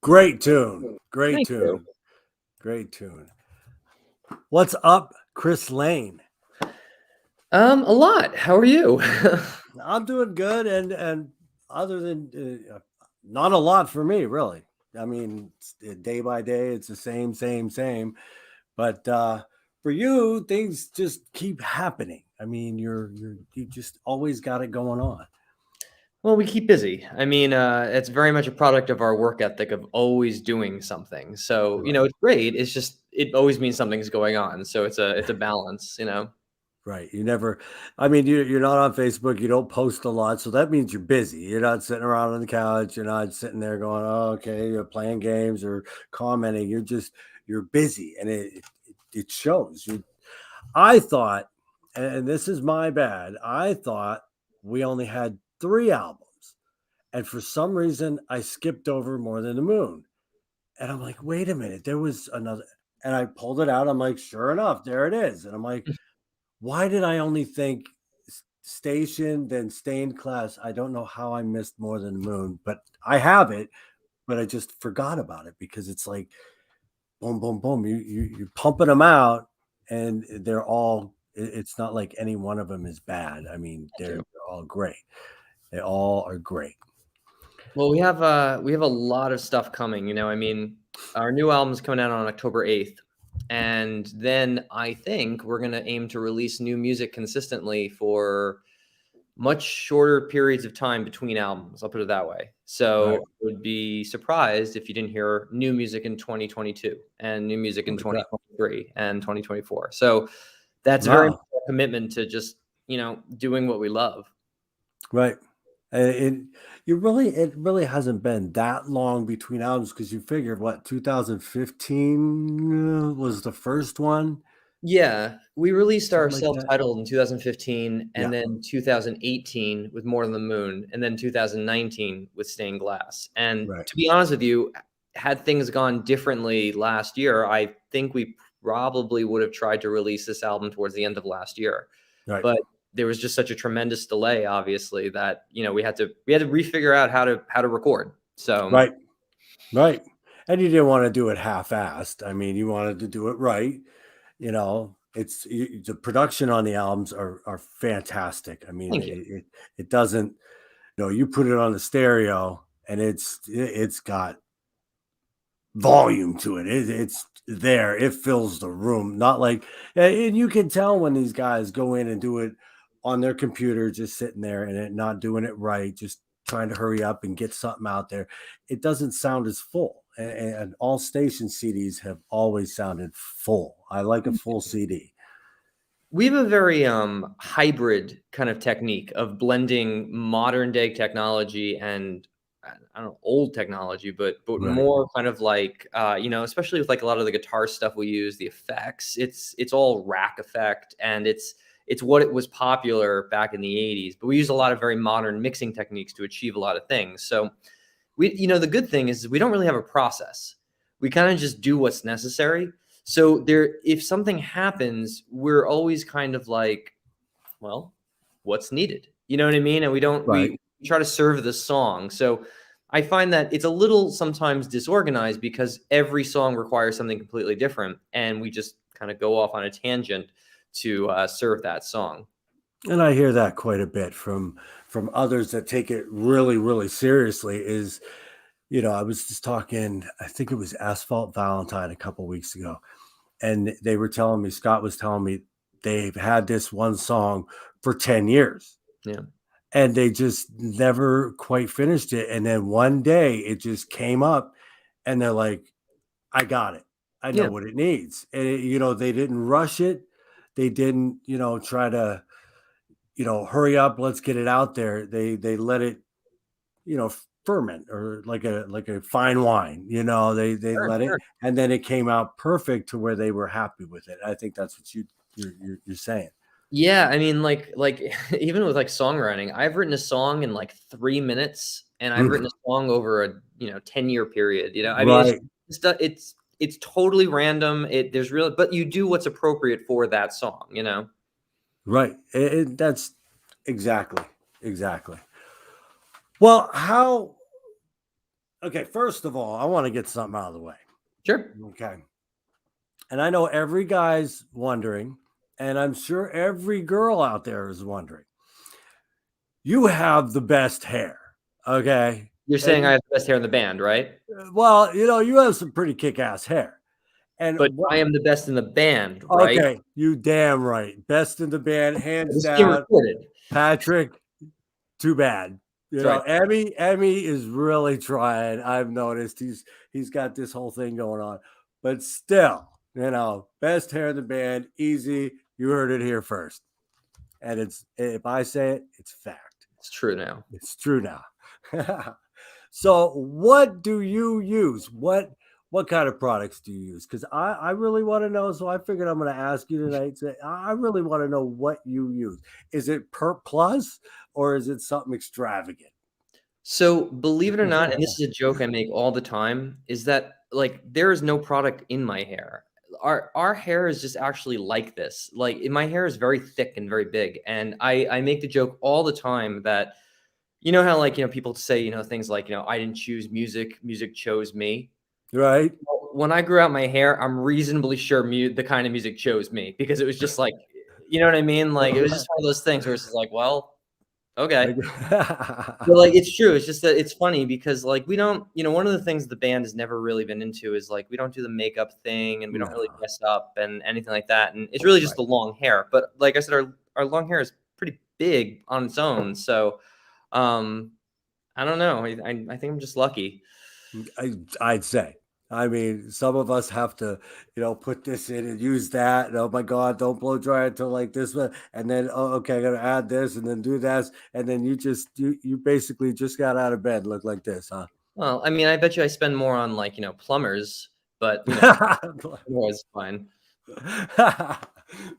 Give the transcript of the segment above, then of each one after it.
Great tune. Great Thank you. tune. Great tune. What's up, Chris Lane? A lot. How are you? I'm doing good, and other than not a lot for me, really. I mean, day by day, it's the same. But for you, things just keep happening. I mean, you just always got it going on. Well, we keep busy. I mean, it's very much a product of our work ethic of always doing something. So, Right. it's great. It's just it always means something's going on. So it's a balance. Right. You never, I mean, you're not on Facebook. You don't post a lot. So that means you're busy. You're not sitting around on the couch. You're not sitting there going, oh, okay, you're playing games or commenting. You're busy. And it shows. I thought, and this is my bad, I thought we only had 3 albums. And for some reason, I skipped over More Than the Moon. And I'm like, wait a minute, there was another. And I pulled it out. I'm like, sure enough, there it is. And I'm like, why did I only think Station, then Stained Class? I don't know how I missed More Than the Moon, but I have it, but I just forgot about it because it's like boom, boom, boom. You're pumping them out, and they're all. It's not like any one of them is bad. I mean, Thank you. they're all great. They all are great. Well, we have a lot of stuff coming. I mean, our new album's coming out on October 8th. And then I think we're gonna aim to release new music consistently for much shorter periods of time between albums. I'll put it that way. So Right. I would be surprised if you didn't hear new music in 2022 and new music in Look at that. 2023 and 2024. So that's very much Wow. a commitment to just, doing what we love. Right. And it really hasn't been that long between albums because you figured what 2015 was the first one, Yeah, we released our something like that. self-titled in 2015 and Yeah. then 2018 with More Than the Moon and then 2019 with Stained Glass. And Right. to be honest with you, had things gone differently last year, I think we probably would have tried to release this album towards the end of last year. Right. But there was just such a tremendous delay, obviously, that we had to refigure out how to record. So Right. Right. And you didn't want to do it half-assed. I mean, you wanted to do it right. The production on the albums are fantastic. I mean, thank you. it doesn't, you put it on the stereo and it's got volume to it. It's there. It fills the room. Not like, and you can tell when these guys go in and do it on their computer, just sitting there and not doing it right, just trying to hurry up and get something out there. It doesn't sound as full. And all station CDs have always sounded full. I like a full CD. We have a very hybrid kind of technique of blending modern day technology and I don't know, old technology, but Right. more kind of like especially with like a lot of the guitar stuff we use, the effects. It's all rack effect, and it's what it was popular back in the 80s. But we use a lot of very modern mixing techniques to achieve a lot of things. So the good thing is we don't really have a process. We kind of just do what's necessary. So if something happens, we're always kind of like, well, what's needed? You know what I mean? And Right. we try to serve the song. So I find that it's a little sometimes disorganized because every song requires something completely different, and we just kind of go off on a tangent to serve that song. And I hear that quite a bit from others that take it really, really seriously. I was just talking, I think it was Asphalt Valentine a couple weeks ago, and they were telling me, Scott was telling me they've had this one song for 10 years Yeah. and they just never quite finished it. And then one day it just came up and they're like, I got it. I know Yeah. what it needs. And they didn't rush it. They didn't, try to, hurry up, let's get it out there. They let it, you know, ferment or like a fine wine. They Sure, let it, sure. and then it came out perfect to where they were happy with it. I think that's what you're saying. Yeah, I mean, like even with like songwriting, I've written a song in like 3 minutes, and I've Mm, written a song over a 10-year period. I mean, right, it's totally random. There's really, but you do what's appropriate for that song. right. That's exactly. Well, how Okay, first of all, I want to get something out of the way. Sure. Okay. And I know every guy's wondering, and I'm sure every girl out there is wondering. You have the best hair. Okay. You're And saying I have the best hair in the band, right? well, you have some pretty kick-ass hair. And But what I am the best in the band, right? okay, you damn right. Best in the band, hands This is being down. recorded. Patrick, too bad. That's right. Emmy is really trying. I've noticed he's got this whole thing going on, but still, best hair in the band, easy. You heard it here first, and it's if I say it, it's fact. It's true now. It's true now. So, what do you use? What kind of products do you use? Because I really want to know. So I figured I'm going to ask you tonight. Say, I really want to know what you use. Is it Per Plus or is it something extravagant? So believe it or not, and this is a joke I make all the time, is that like there is no product in my hair. Our hair is just actually like this. Like my hair is very thick and very big. And I make the joke all the time that you know how like people say things like I didn't choose music, music chose me. Right. Well, when I grew out my hair, I'm reasonably sure the kind of music chose me because it was just like, you know what I mean? Like it was just one of those things where it's just like, well, okay. But like it's true. It's just that it's funny because like we don't, one of the things the band has never really been into is like we don't do the makeup thing and we don't really No. dress up and anything like that. And it's really just the long hair. But like I said, our long hair is pretty big on its own. So I don't know. I think I'm just lucky. I'd say. I mean, some of us have to, put this in and use that. And, oh my God, don't blow dry until like this one. And then, oh, okay, I got to add this and then do that. And then you basically just got out of bed, look like this, huh? Well, I mean, I bet you I spend more on like, plumbers, but it was fine.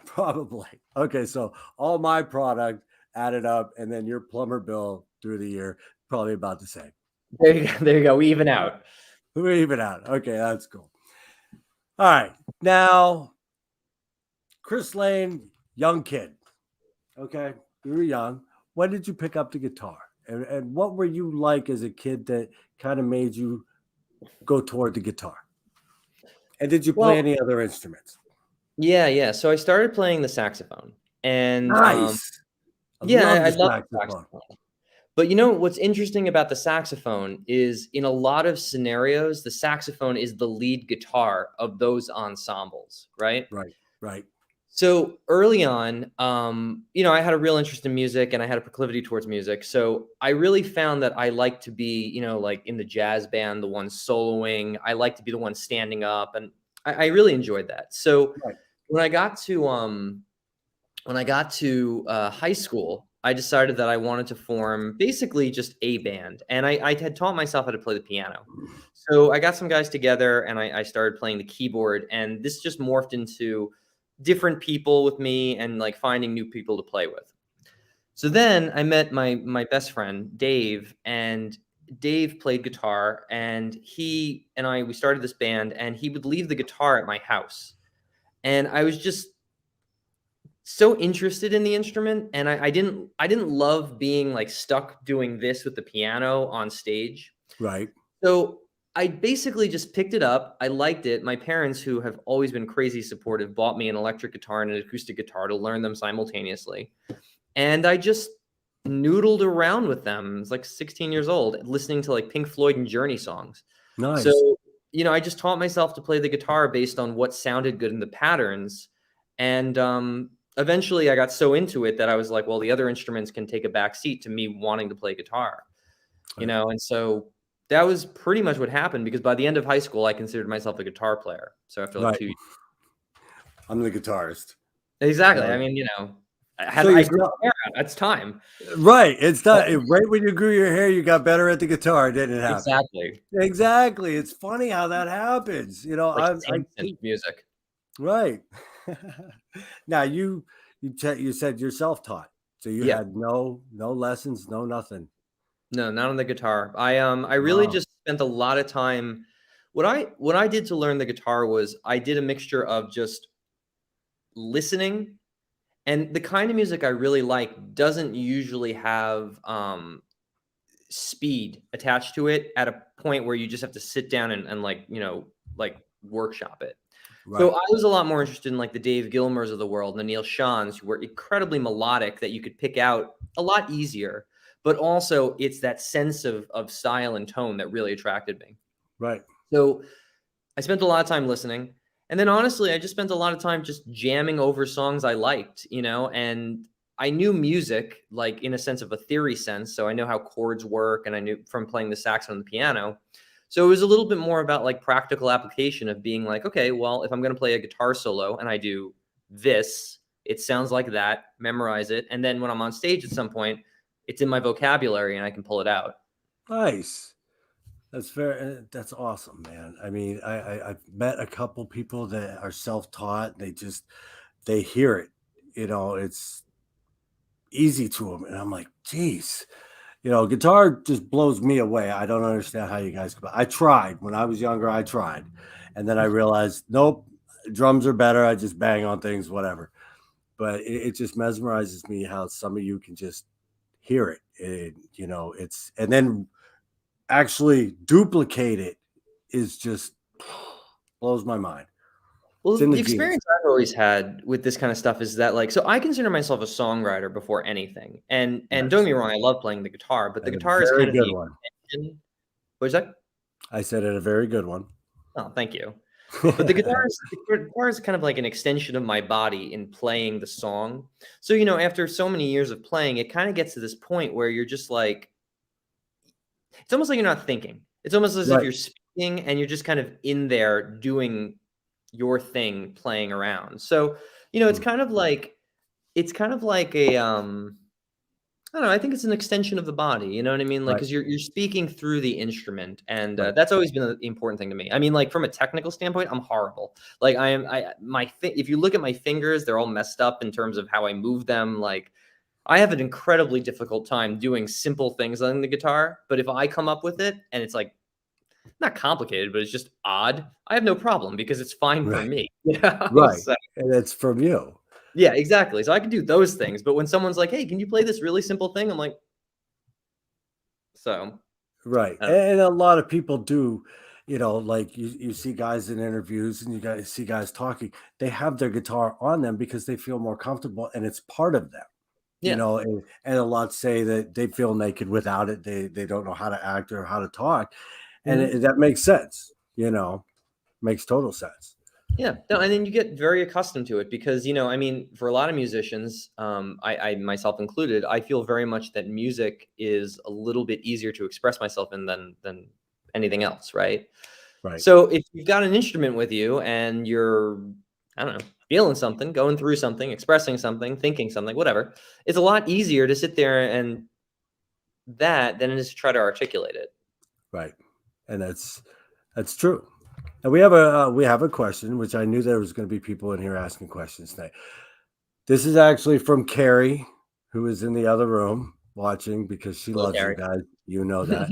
Probably. Okay, so all my product added up, and then your plumber bill through the year, probably about the same. There you go. There you go. We even out. We're even out. Okay, that's cool. All right. Now, Chris Lane, young kid. Okay. You were young. When did you pick up the guitar? And what were you like as a kid that kind of made you go toward the guitar? And did you play any other instruments? Yeah. So I started playing the saxophone. And nice. I love the saxophone. But what's interesting about the saxophone is in a lot of scenarios, the saxophone is the lead guitar of those ensembles, right? Right. So early on, I had a real interest in music and I had a proclivity towards music. So I really found that I like to be, like in the jazz band, the one soloing. I like to be the one standing up, and I really enjoyed that. So when I got to high school, I decided that I wanted to form basically just a band. And I had taught myself how to play the piano. So I got some guys together and I started playing the keyboard. And this just morphed into different people with me and like finding new people to play with. So then I met my best friend, Dave, and Dave played guitar. And we started this band, and he would leave the guitar at my house. And I was just so interested in the instrument, and I didn't love being like stuck doing this with the piano on stage. Right. So I basically just picked it up. I liked it. My parents, who have always been crazy supportive, bought me an electric guitar and an acoustic guitar to learn them simultaneously. And I just noodled around with them. I was like 16 years old, listening to like Pink Floyd and Journey songs. Nice. So, I just taught myself to play the guitar based on what sounded good in the patterns. And eventually I got so into it that I was like, well, the other instruments can take a back seat to me wanting to play guitar, and so that was pretty much what happened, because by the end of high school, I considered myself a guitar player. So after like 2 years. I'm the guitarist. Exactly. I mean, I grew my hair out. That's time. Right. It's time. Right when you grew your hair, you got better at the guitar, didn't it happen? Exactly. It's funny how that happens. Like I music. Right. Now you said you're self-taught, so you had no lessons, no nothing. No, not on the guitar. I really just spent a lot of time. What I did to learn the guitar was I did a mixture of just listening, and the kind of music I really like doesn't usually have speed attached to it at a point where you just have to sit down and like, like workshop it. So Right. I was a lot more interested in like the Dave Gilmers of the world and the Neil Seans, who were incredibly melodic that you could pick out a lot easier. But also it's that sense of style and tone that really attracted me. Right. So I spent a lot of time listening. And then honestly, I just spent a lot of time just jamming over songs I liked, and I knew music, like in a sense of a theory sense. So I know how chords work and I knew from playing the saxophone and the piano. So it was a little bit more about like practical application of being like, okay, well, if I'm going to play a guitar solo and I do this, it sounds like that, memorize it. And then when I'm on stage at some point, it's in my vocabulary and I can pull it out. Nice. That's awesome, man. I mean, I've met a couple people that are self-taught. They hear it, it's easy to them. And I'm like, geez, guitar just blows me away. I don't understand how you guys could. I tried when I was younger. I tried, and then I realized, nope, drums are better. I just bang on things, whatever. But it just mesmerizes me how some of you can just hear it. It's and then actually duplicate it is just blows my mind. It's Well, in the the genes. experience I've always had with this kind of stuff is that, like, so I consider myself a songwriter before anything, and don't Nice. get me wrong, I love playing the guitar, but the And a guitar is very kind of good the one. extension. What is that? I said it a very good one. Oh, thank you. But the guitar is kind of like an extension of my body in playing the song. So, after so many years of playing, it kind of gets to this point where you're just like, it's almost like you're not thinking. It's almost as if Right. you're speaking and you're just kind of in there doing your thing, playing around. So, it's Mm. kind of like a I don't know, I think it's an extension of the body, you know what I mean? Like, Right. because you're speaking through the instrument, and Right. that's always been the important thing to me. I mean, like from a technical standpoint, I'm horrible. Like if you look at my fingers, they're all messed up in terms of how I move them. Like I have an incredibly difficult time doing simple things on the guitar, but if I come up with it and it's like not complicated, but it's just odd, I have no problem because it's fine for Right. me. Right. So, And it's from you. yeah, exactly. So I can do those things, but when someone's like, "Hey, can you play this really simple thing?" I'm like, so. Right. I don't And a lot of people do, like you see guys in interviews and you guys see guys talking, they have their guitar on them because they feel more comfortable and it's part of them. Yeah. And a lot say that they feel naked without it. They don't know how to act or how to talk. And Mhm. that makes sense, makes total sense. Yeah. No, and then you get very accustomed to it because, I mean, for a lot of musicians, I myself included, I feel very much that music is a little bit easier to express myself in than anything else, right? Right. So if you've got an instrument with you and you're, I don't know, feeling something, going through something, expressing something, thinking something, whatever, it's a lot easier to sit there and that than it is to try to articulate it. Right. And that's true. And we have a question, which I knew there was going to be people in here asking questions today. This is actually from Carrie, who is in the other room watching because she Hello, loves you Gary. guys. You know that.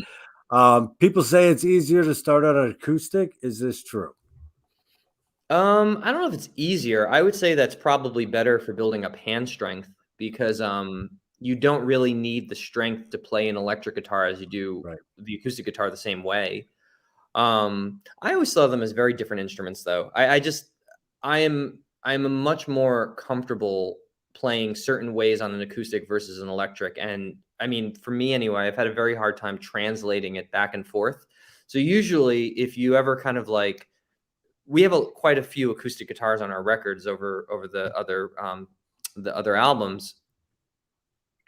People say it's easier to start out an acoustic. Is this true? I don't know if it's easier. I would say that's probably better for building up hand strength because you don't really need the strength to play an electric guitar as you do Right. the acoustic guitar the same way. I always saw them as very different instruments, though. I am a much more comfortable playing certain ways on an acoustic versus an electric, and I mean, for me anyway, I've had a very hard time translating it back and forth. So usually, if you ever kind of like we have quite a few acoustic guitars on our records over the other albums.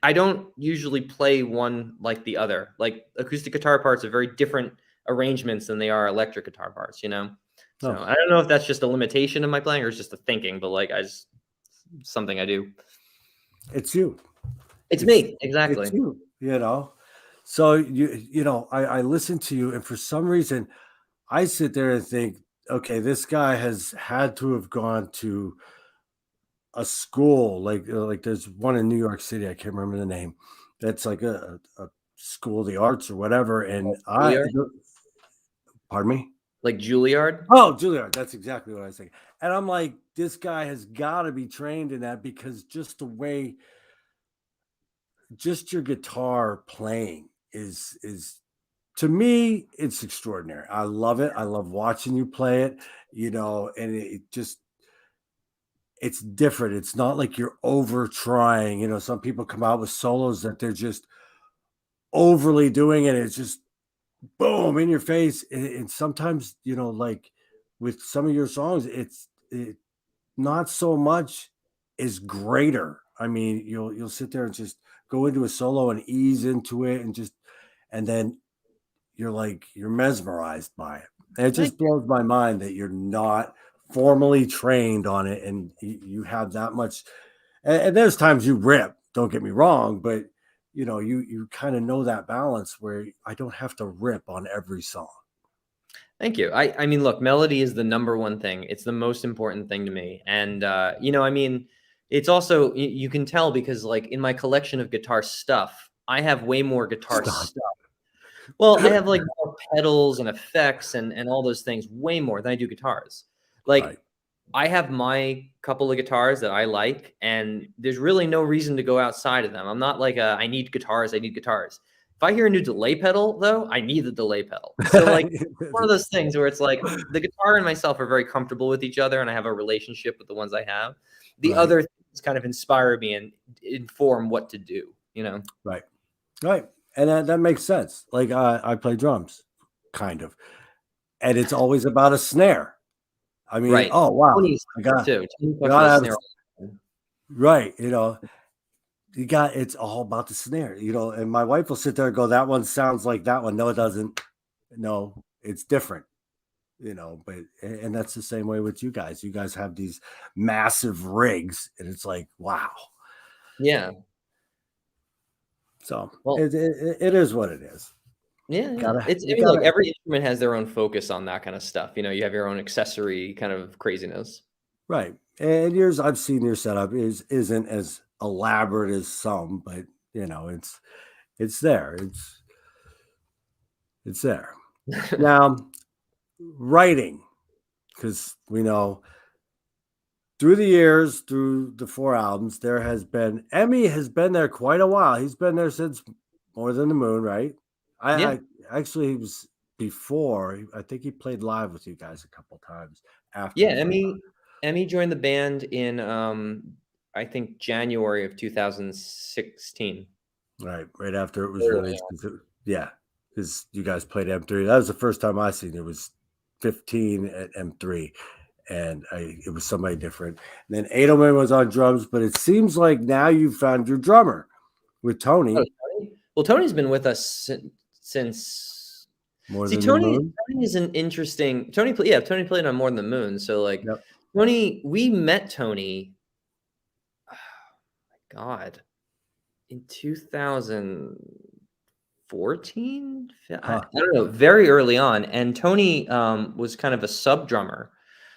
I don't usually play one like the other. Like acoustic guitar parts are very different arrangements than they are electric guitar parts. So No, I don't know if that's just a limitation of my playing or it's just a thinking, but like something I do. it's you. It's It's me it's exactly. you. So I listen to you, and for some reason, I sit there and think, okay, this guy has had to have gone to a school like there's one in New York City. I can't remember the name. That's like a school of the arts or whatever. And Juilliard, pardon me. like Juilliard. Oh, Juilliard. That's exactly what I was thinking. And I'm like, this guy has got to be trained in that because just the way, just your guitar playing is to me, it's extraordinary. I love it. I love watching you play it, and it just it's different. It's not like you're over trying. Some people come out with solos that they're just overly doing it. It's just boom in your face. And sometimes, like with some of your songs, it not so much is greater. I mean, you'll sit there and just go into a solo and ease into it and then you're mesmerized by it. And it just blows my mind that you're not formally trained on it and you have that much. And there's times you rip, don't get me wrong, but you kind of know that balance where I don't have to rip on every song. Thank you. I mean, look, melody is the number one thing. It's the most important thing to me. And, I mean, it's also, you can tell because like in my collection of guitar stuff, I have way more guitar stuff. Well, I have like more pedals and effects and all those things way more than I do guitars. Like Right. I have my couple of guitars that I like, and there's really no reason to go outside of them. I'm not like I need guitars. I need guitars. If I hear a new delay pedal, though, I need the delay pedal. So like one of those things where it's like the guitar and myself are very comfortable with each other, and I have a relationship with the ones I have. The Right. other things kind of inspire me and inform what to do. Right. Right. And that makes sense. Like I play drums, kind of, and it's always about a snare. I mean, Right. oh wow, Tony's I got too. Tony fucks with gotta a have snare. right. It's all about the snare. And my wife will sit there and go, "That one sounds like that one." No, it doesn't. No, it's different. But and that's the same way with you guys. You guys have these massive rigs, and it's like, wow. Yeah. So Well, it is what it is. yeah. You Look, gotta every instrument has their own focus on that kind of stuff. You have your own accessory kind of craziness. right. And yours, I've seen your setup isn't as elaborate as some, but it's there. It's there. Now, writing, because we know through the years, through the 4 albums, there has been Emmy has been there quite a while. He's been there since More Than the Moon, right? Yeah. I actually he was before. I think he played live with you guys a couple times after. Yeah. Emmy joined the band in I think January of 2016. Right after it was released. Yeah, because you guys played M3. That was the first time I seen it. It was 15 at M3. And it was somebody different. And then Edelman was on drums, but it seems like now you found your drummer with Tony. Oh, Tony? Well, Tony's been with us since More Than the Moon. Tony is an interesting. Tony played on More Than the Moon. So like Yep. Tony, we met Tony. Oh my God, in 2014. I don't know, very early on, and Tony was kind of a sub drummer.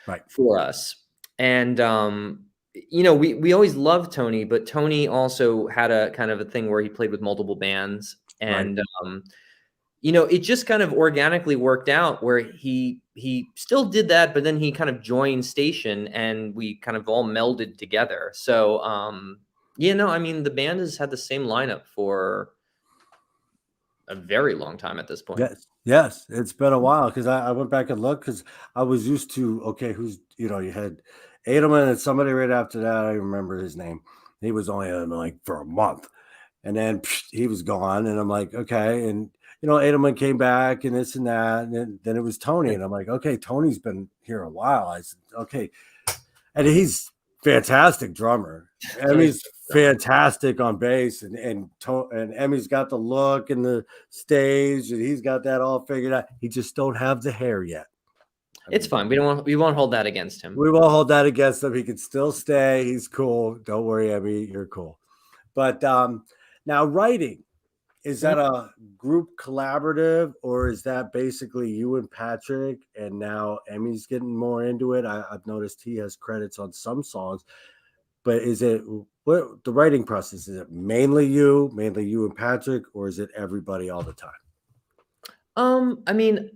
Right. For us. And, we always loved Tony, but Tony also had a kind of a thing where he played with multiple bands. And, it just kind of organically worked out where he still did that, but then he kind of joined Station and we kind of all melded together. So, I mean, the band has had the same lineup for a very long time at this point. Yes, it's been a while because I went back and looked because I was used to who's you had Edelman and somebody right after that. I remember his name. He was only like for a month, and then he was gone. And I'm like, okay, and Edelman came back and this and that, and then it was Tony, and I'm like, okay, Tony's been here a while. I said, okay, and he's fantastic drummer. Emmy's fantastic on bass, and Emmy's got the look and the stage, and he's got that all figured out. He just don't have the hair yet. It's fine. We won't hold that against him. We won't hold that against him. He can still stay. He's cool. Don't worry, Emmy. You're cool. But now writing, is that a group collaborative, or is that basically you and Patrick, and now Emmy's getting more into it? I've noticed he has credits on some songs, but is it what the writing process? Is it mainly you and Patrick, or is it everybody all the time? I mean,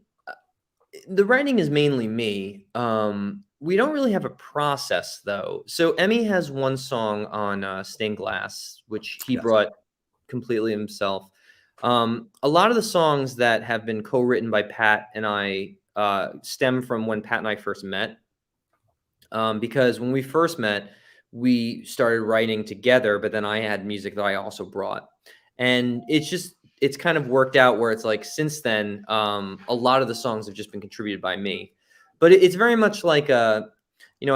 the writing is mainly me. We don't really have a process though. So Emmy has one song on Stained Glass, which he brought completely himself. A lot of the songs that have been co-written by Pat and I stem from when Pat and I first met. Because when we first met, we started writing together, but then I had music that I also brought. And it's kind of worked out where it's like since then, a lot of the songs have just been contributed by me. But it's very much like I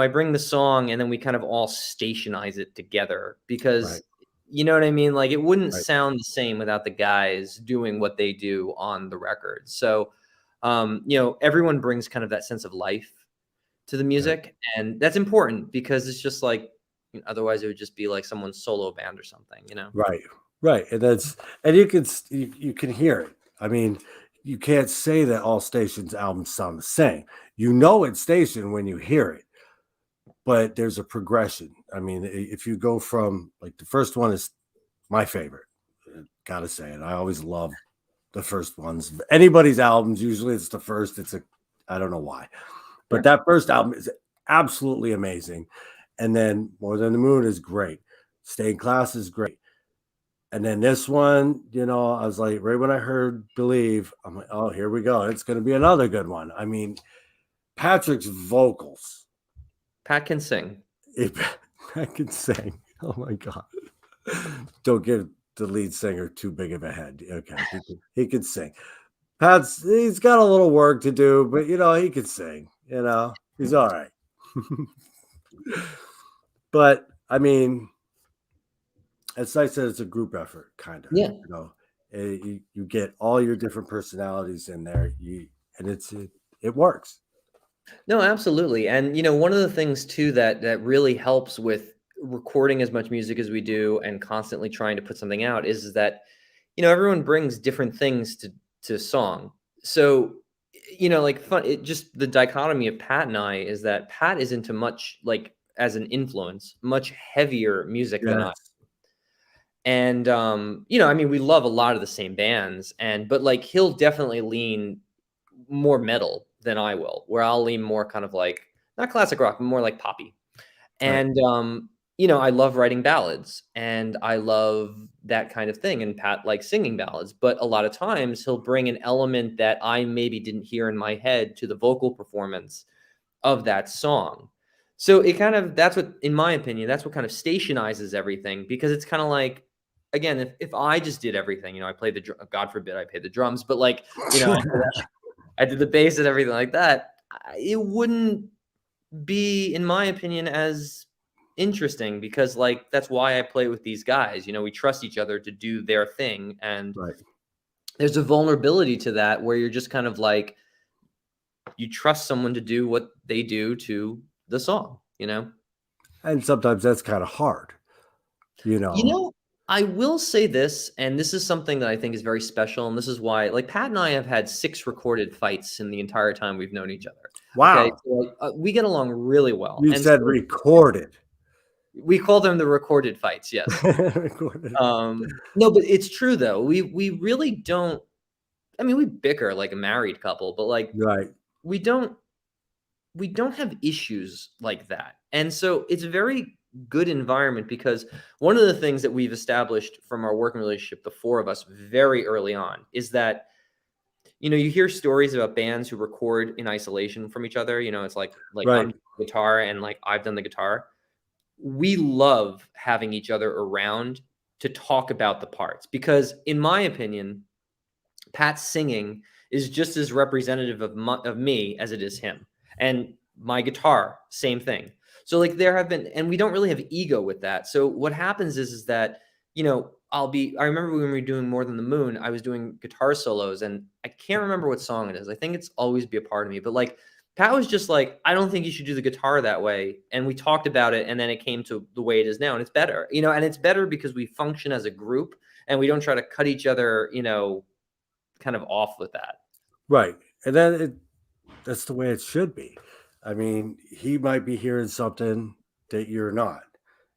bring the song and then we kind of all stationize it together because Right. you know what I mean? Like it wouldn't Right. sound the same without the guys doing what they do on the record. So, everyone brings kind of that sense of life to the Yeah. music, and that's important because it's just like otherwise it would just be like someone's solo band or something, you know? Right. Right. And you can hear it. I mean, you can't say that all Station's albums sound the same. You know it's Station when you hear it, but there's a progression. I mean, if you go from like the first one is my favorite, gotta say it. I always love the first ones. Anybody's albums, usually it's the first. I don't know why, but Sure. that first album is absolutely amazing. And then More Than the Moon is great. Stay in Class is great. And then this one, I was like, right when I heard Believe, I'm like, oh, here we go. It's going to be another good one. I mean, Patrick's vocals, Pat can sing. if I can sing, oh my God. Don't give the lead singer too big of a head. Okay. He can sing. He's got a little work to do, but, he can sing, he's all right. But, I mean, it's nice that it's a group effort, kind of. Yeah. You get all your different personalities in there. It works. No, absolutely. And one of the things too that really helps with recording as much music as we do and constantly trying to put something out is that everyone brings different things to song. So like just the dichotomy of Pat and I is that Pat is into much like as an influence, much heavier music than I. Yes. And I mean, we love a lot of the same bands, but like he'll definitely lean more metal than I will, where I'll lean more kind of like not classic rock, but more like poppy. Right. And I love writing ballads and I love that kind of thing. And Pat likes singing ballads, but a lot of times he'll bring an element that I maybe didn't hear in my head to the vocal performance of that song. So that's what, in my opinion, that's what kind of stationizes everything because it's kind of like, again, if I just did everything, I played God forbid I played the drums, but like, I did the bass and everything like that, it wouldn't be, in my opinion, as interesting because like, that's why I play with these guys. We trust each other to do their thing. And Right. there's a vulnerability to that where you're just kind of like, you trust someone to do what they do to the song, And sometimes that's kind of hard, I will say this, and this is something that I think is very special, and this is why, like, Pat and I have had 6 recorded fights in the entire time we've known each other. Okay, Wow. so, like, we get along really well, You and said so recorded. we call them the recorded fights, yes. Recorded. No, but it's true though. We really don't. I mean, we bicker like a married couple, but like Right. we don't have issues like that. And so it's a very good environment because one of the things that we've established from our working relationship, the 4 of us, very early on, is that you hear stories about bands who record in isolation from each other. It's like Right. I'm the guitar and like I've done the guitar. We love having each other around to talk about the parts because, in my opinion, Pat's singing is just as representative of me as it is him. And my guitar, same thing. So like there have been, and we don't really have ego with that. So what happens is that, I remember when we were doing More Than the Moon, I was doing guitar solos and I can't remember what song it is. I think it's Always Be a Part of Me, but like Pat was just like, I don't think you should do the guitar that way. And we talked about it and then it came to the way it is now. And it's better, and it's better because we function as a group and we don't try to cut each other, kind of off with that. Right. And then that's the way it should be. I mean, he might be hearing something that you're not.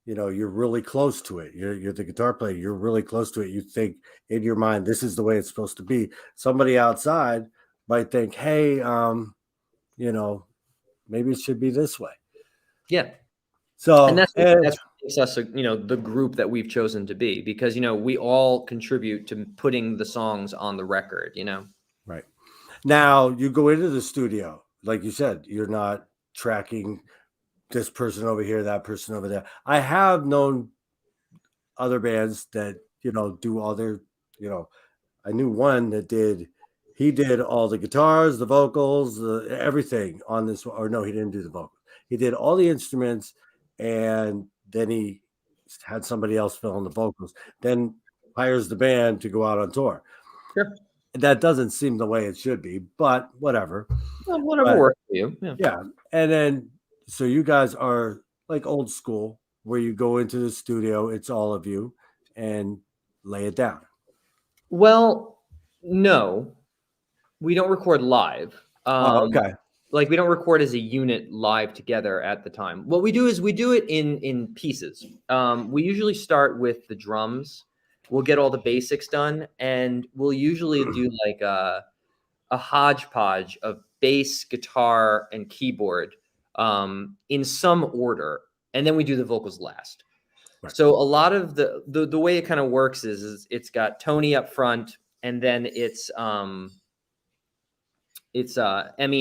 You're really close to it. You're the guitar player. You're really close to it. You think in your mind, this is the way it's supposed to be. Somebody outside might think, hey, maybe it should be this way. Yeah. So And that's makes us, the group that we've chosen to be, because we all contribute to putting the songs on the record. Right. Now you go into the studio, like you said, you're not tracking this person over here, that person over there. I have known other bands that do all their, I knew one that he did all the guitars, the vocals, everything on this. Or no, he didn't do the vocals. He did all the instruments, and then he had somebody else fill in the vocals. Then hires the band to go out on tour. Sure. That doesn't seem the way it should be, but whatever. Well, whatever But works for you. Yeah. yeah, and then so you guys are like old school, where you go into the studio, it's all of you, and lay it down. Well, no, we don't record live. Oh, okay. Like we don't record as a unit live together at the time. What we do is we do it in pieces. We usually start with the drums. We'll get all the basics done, and we'll usually do like a hodgepodge of bass, guitar, and keyboard in some order, and then we do the vocals last. Right. So a lot of the way it kind of works is it's got Tony up front, and then it's Emmy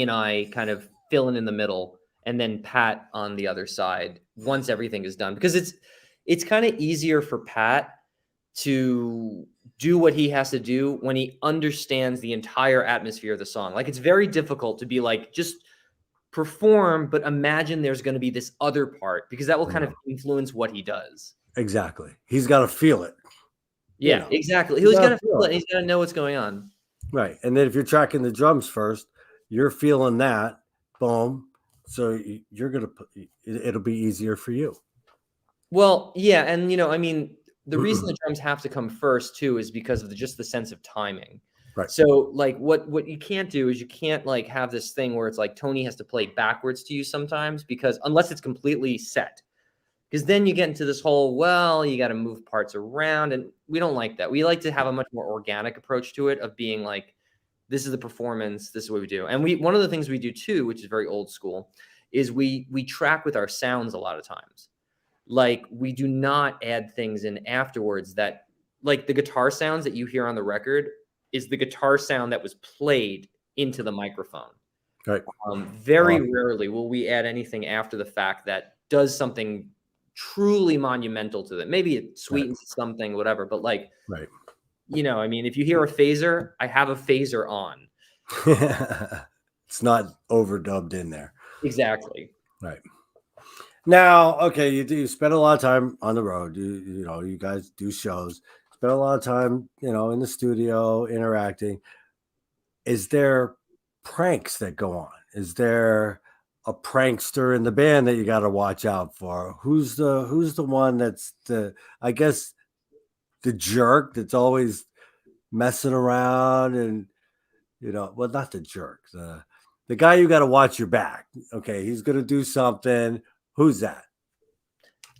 and I kind of filling in the middle, and then Pat on the other side once everything is done, because it's kind of easier for Pat to do what he has to do when he understands the entire atmosphere of the song. Like, it's very difficult to be like, just perform, but imagine there's going to be this other part, because that will kind of influence what he does. Exactly. He's got to feel it. Yeah, exactly. He's got to feel it. He's got to know what's going on. Right. And then if you're tracking the drums first, you're feeling that, boom. So you're going to it'll be easier for you. Well, yeah. And, I mean, the reason the drums have to come first too is because of just the sense of timing. Right. So like what you can't do is you can't like have this thing where it's like Tony has to play backwards to you sometimes, because unless it's completely set, because then you get into this whole, well, you got to move parts around, and we don't like that. We like to have a much more organic approach to it, of being like, this is the performance, this is what we do. And one of the things we do too, which is very old school, is we track with our sounds a lot of times. Like, we do not add things in afterwards that, like, the guitar sounds that you hear on the record is the guitar sound that was played into the microphone. Right. Very rarely will we add anything after the fact that does something truly monumental to them. Maybe it sweetens something, whatever, but like, right. I mean, if you hear a phaser, I have a phaser on. It's not overdubbed in there. Exactly. Right. Now, okay, you spend a lot of time on the road. You guys do shows. Spend a lot of time, in the studio interacting. Is there pranks that go on? Is there a prankster in the band that you got to watch out for? Who's the one that's I guess the jerk that's always messing around, and well, not the jerk, the guy you got to watch your back. Okay, he's gonna do something. Who's that?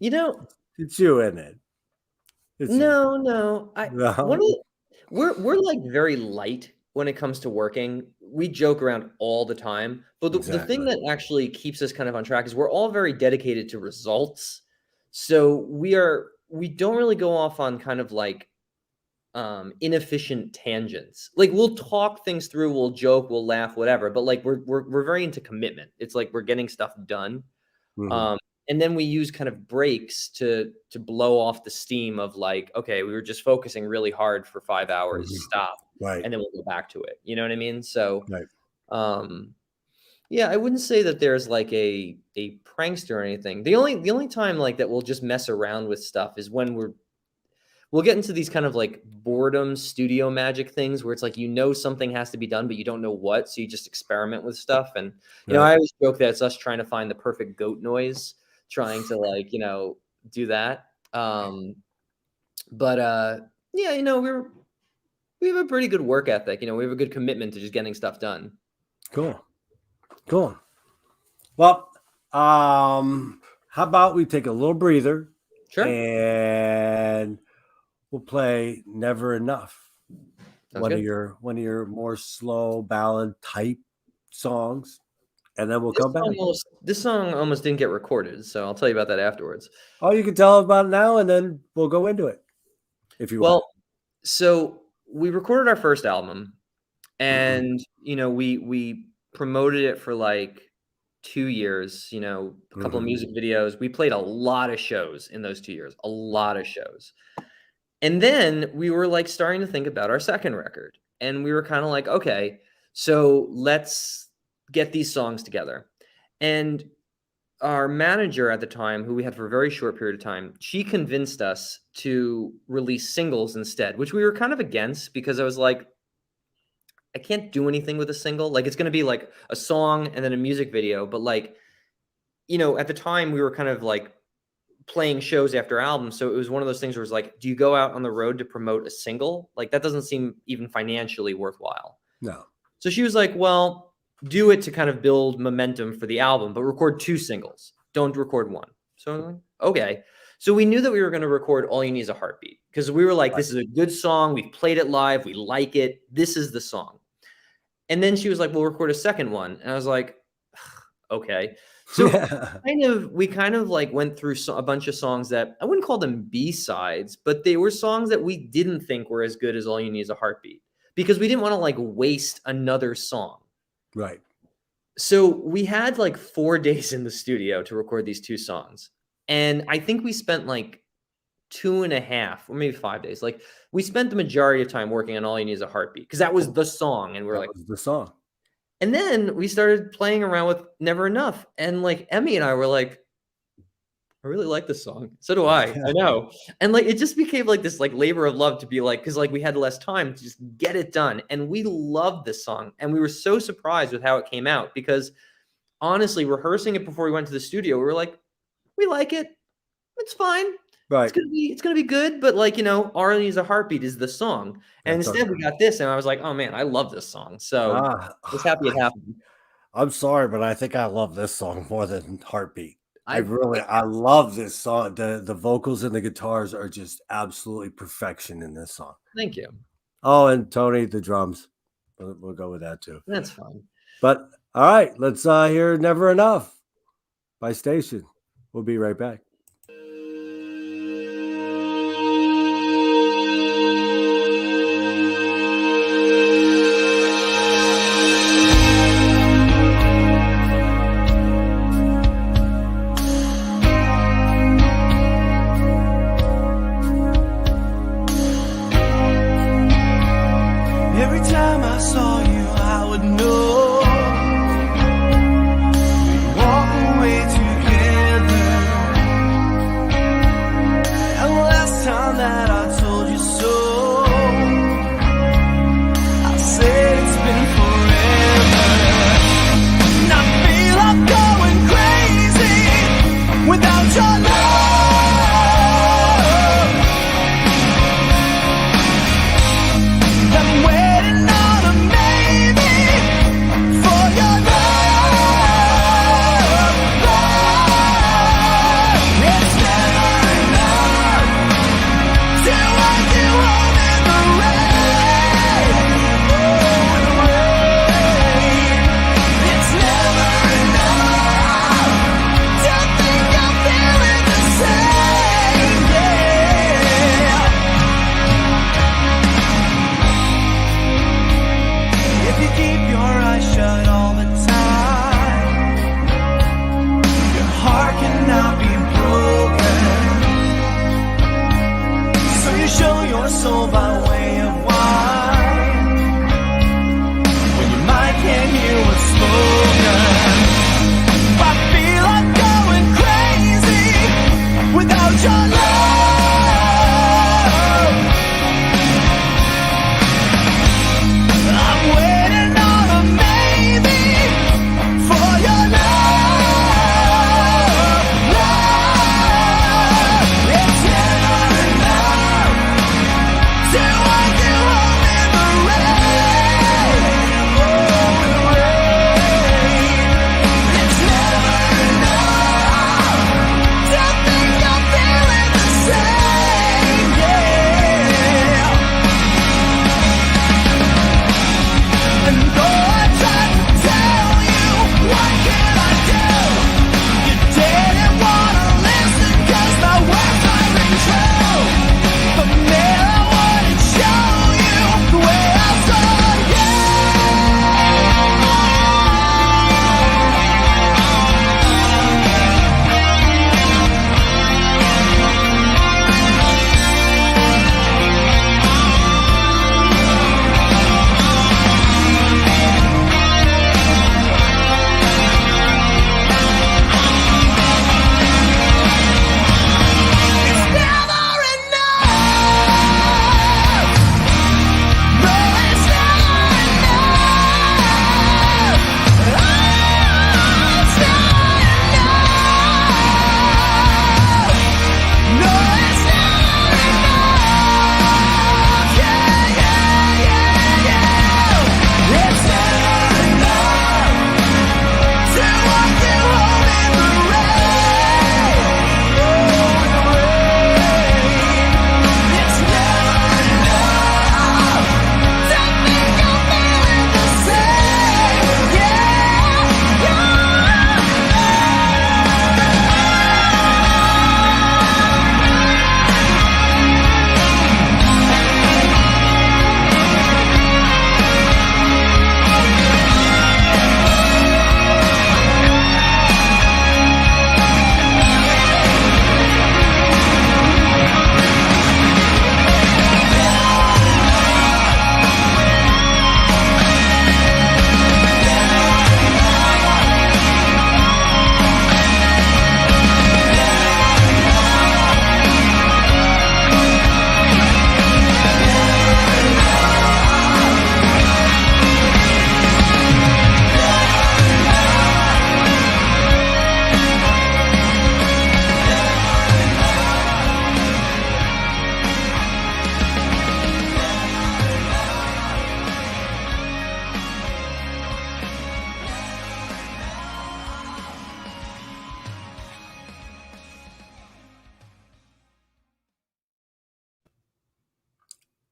It's you, isn't it? No. We're like very light when it comes to working. We joke around all the time, but the thing that actually keeps us kind of on track is we're all very dedicated to results. So we don't really go off on kind of like inefficient tangents. Like, we'll talk things through, we'll joke, we'll laugh, whatever, but like we're very into commitment. It's like we're getting stuff done. Mm-hmm. And then we use kind of breaks to blow off the steam of like, okay, we were just focusing really hard for 5 hours, stop. Right. And then we'll go back to it. You know what I mean? So, right. Yeah, I wouldn't say that there's like a prankster or anything. The only time like that we'll just mess around with stuff is when we'll get into these kind of like boredom studio magic things where it's like, something has to be done, but you don't know what. So you just experiment with stuff. And, I always joke that it's us trying to find the perfect goat noise, trying to like, do that. But yeah, we have a pretty good work ethic. We have a good commitment to just getting stuff done. Cool. Well, how about we take a little breather? Sure. And we'll play Never Enough. Sounds One good. of your more slow ballad type songs. and then we'll come back. This song almost didn't get recorded, so I'll tell you about that afterwards. Oh, you can tell about it now, and then we'll go into it if you want. Well, so we recorded our first album, and you know, we promoted it for like 2 years. You know, a couple of music videos. We played a lot of shows in those 2 years, a lot of shows. And then we were like starting to think about our second record, and we were kind of like, okay, so let's get these songs together. And our manager at the time, who we had for a very short period of time, she convinced us to release singles instead, which we were kind of against, because I was like, I can't do anything with a single. Like, it's going to be like a song and then a music video. But like, you know, at the time we were kind of like playing shows after albums. So it was one of those things where it's like, do you go out on the road to promote a single? Like, that doesn't seem even financially worthwhile. No. So she was like, well, do it to kind of build momentum for the album, but record 2 singles. Don't record one. So I'm like, okay. So we knew that we were going to record All You Need Is a Heartbeat, because we were like, this is a good song. We've played it live. We like it. This is the song. And then she was like, we'll record a second one. And I was like, okay. So we kind of like went through a bunch of songs that I wouldn't call them B-sides, but they were songs that we didn't think were as good as All You Need Is a Heartbeat, because we didn't want to like waste another song. Right. So we had like 4 days in the studio to record these 2 songs. And I think we spent like 2.5 or maybe 5 days. Like, we spent the majority of time working on All You Need Is a Heartbeat, because that was the song. And we're like, was the song. And then we started playing around with Never Enough. And like Emmy and I were like, I really like this song. So do I. I know. And like, it just became like this like labor of love to be like, because like we had less time to just get it done. And we loved this song. And we were so surprised with how it came out, because honestly, rehearsing it before we went to the studio, we were like, we like it. It's fine. Right. It's gonna be good. But like, you know, All You Need Is a Heartbeat is the song. And instead we got this, and I was like, oh man, I love this song. So I was happy it happened. I'm sorry, but I think I love this song more than Heartbeat. I love this song. The vocals and the guitars are just absolutely perfection in this song. Thank you. Oh, and Tony, the drums. We'll go with that too. That's fine. But all right, let's hear Never Enough by Station. We'll be right back. Every time I saw you, I would know we'd walk away together. And the last time that I told you so, I said it's been forever. And I feel I'm going crazy without your love. I'm waiting on a maybe.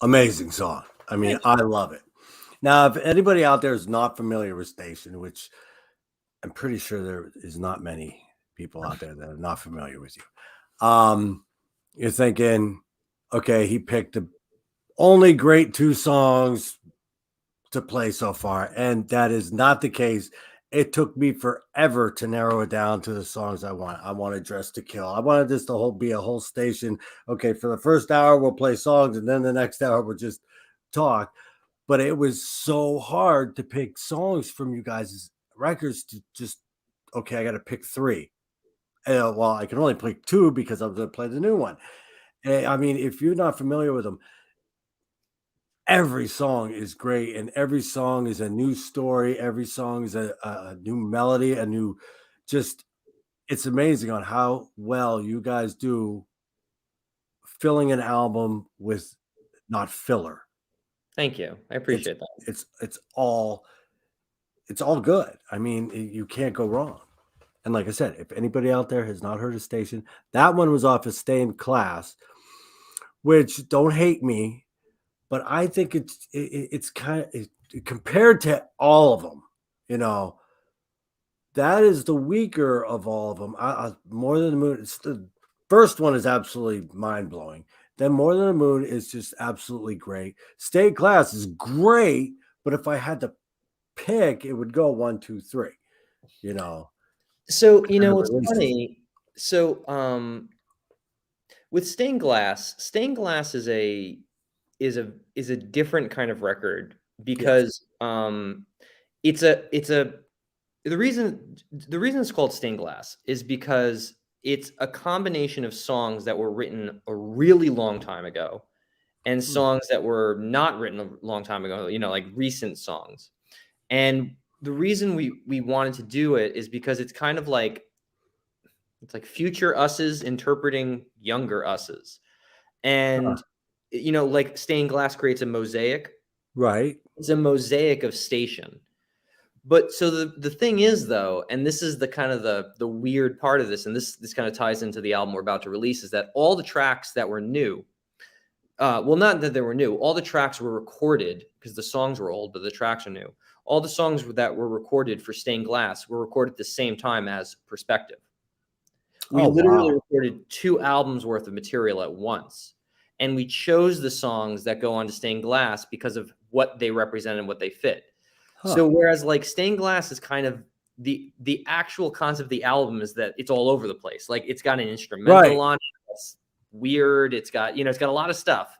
Amazing song. I mean, I love it. Now, if anybody out there is not familiar with Station, which I'm pretty sure there is not many people out there that are not familiar with you, you're thinking, okay, he picked the only great 2 songs to play so far, and that is not the case. It took me forever to narrow it down to the songs I want. I wanted Dress to Kill. I wanted this to be a whole station. Okay, for the first hour we'll play songs, and then the next hour we'll just talk. But it was so hard to pick songs from you guys' records to just, okay, I got to pick 3. Well, I can only pick 2 because I'm going to play the new one. I mean, if you're not familiar with them, every song is great, and every song is a new story. Every song is a new melody, a new, just, it's amazing on how well you guys do filling an album with not filler. Thank you. I appreciate that. It's all good. I mean, you can't go wrong. And like I said, if anybody out there has not heard of Station, that one was off of Stay in Class, which, don't hate me, but I think it's kind of, compared to all of them, you know, that is the weaker of all of them. More Than the Moon, it's the first one is absolutely mind blowing. Then More Than the Moon is just absolutely great. Stay in Class is great, but if I had to pick, it would go 1, 2, 3. You know. So it's funny. So with Stained Glass is a different kind of record because it's a the reason it's called Stained Glass is because it's a combination of songs that were written a really long time ago and songs that were not written a long time ago, like recent songs. And the reason we wanted to do it is because it's kind of like, it's like future us's interpreting younger us's. And, like Stained Glass creates a mosaic. Right. It's a mosaic of Station. But so the thing is, though, and this is the kind of the weird part of this, and this kind of ties into the album we're about to release, is that all the tracks that were new, well, not that they were new, all the tracks were recorded because the songs were old, but the tracks are new. All the songs that were recorded for Stained Glass were recorded at the same time as Perspective. We literally recorded 2 albums worth of material at once. And we chose the songs that go on to Stained Glass because of what they represent and what they fit. So whereas like Stained Glass is kind of the actual concept of the album is that it's all over the place. Like it's got an instrumental on it. It's weird. It's got, it's got a lot of stuff.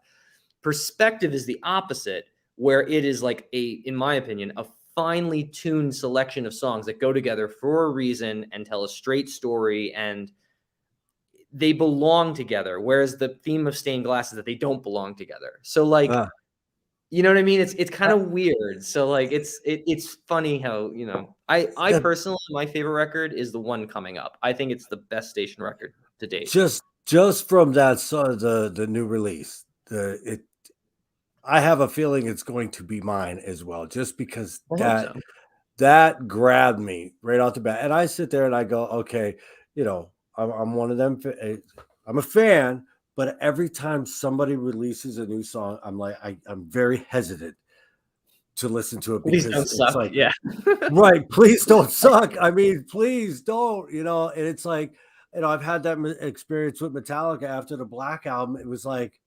Perspective is the opposite, where it is like in my opinion, a finely tuned selection of songs that go together for a reason and tell a straight story, and they belong together. Whereas the theme of Stained Glass is that they don't belong together. So like, you know what I mean? It's kind of weird. So like, it's funny how, I personally, my favorite record is the one coming up. I think it's the best Station record to date. Just from that song, the new release, I have a feeling it's going to be mine as well, just because that grabbed me right off the bat. And I sit there and I go, okay, I'm one of them. I'm a fan, but every time somebody releases a new song, I'm like, I'm very hesitant to listen to it because it's like, right, please don't suck. I mean, please don't, and it's like, I've had that experience with Metallica after the Black album. It was like,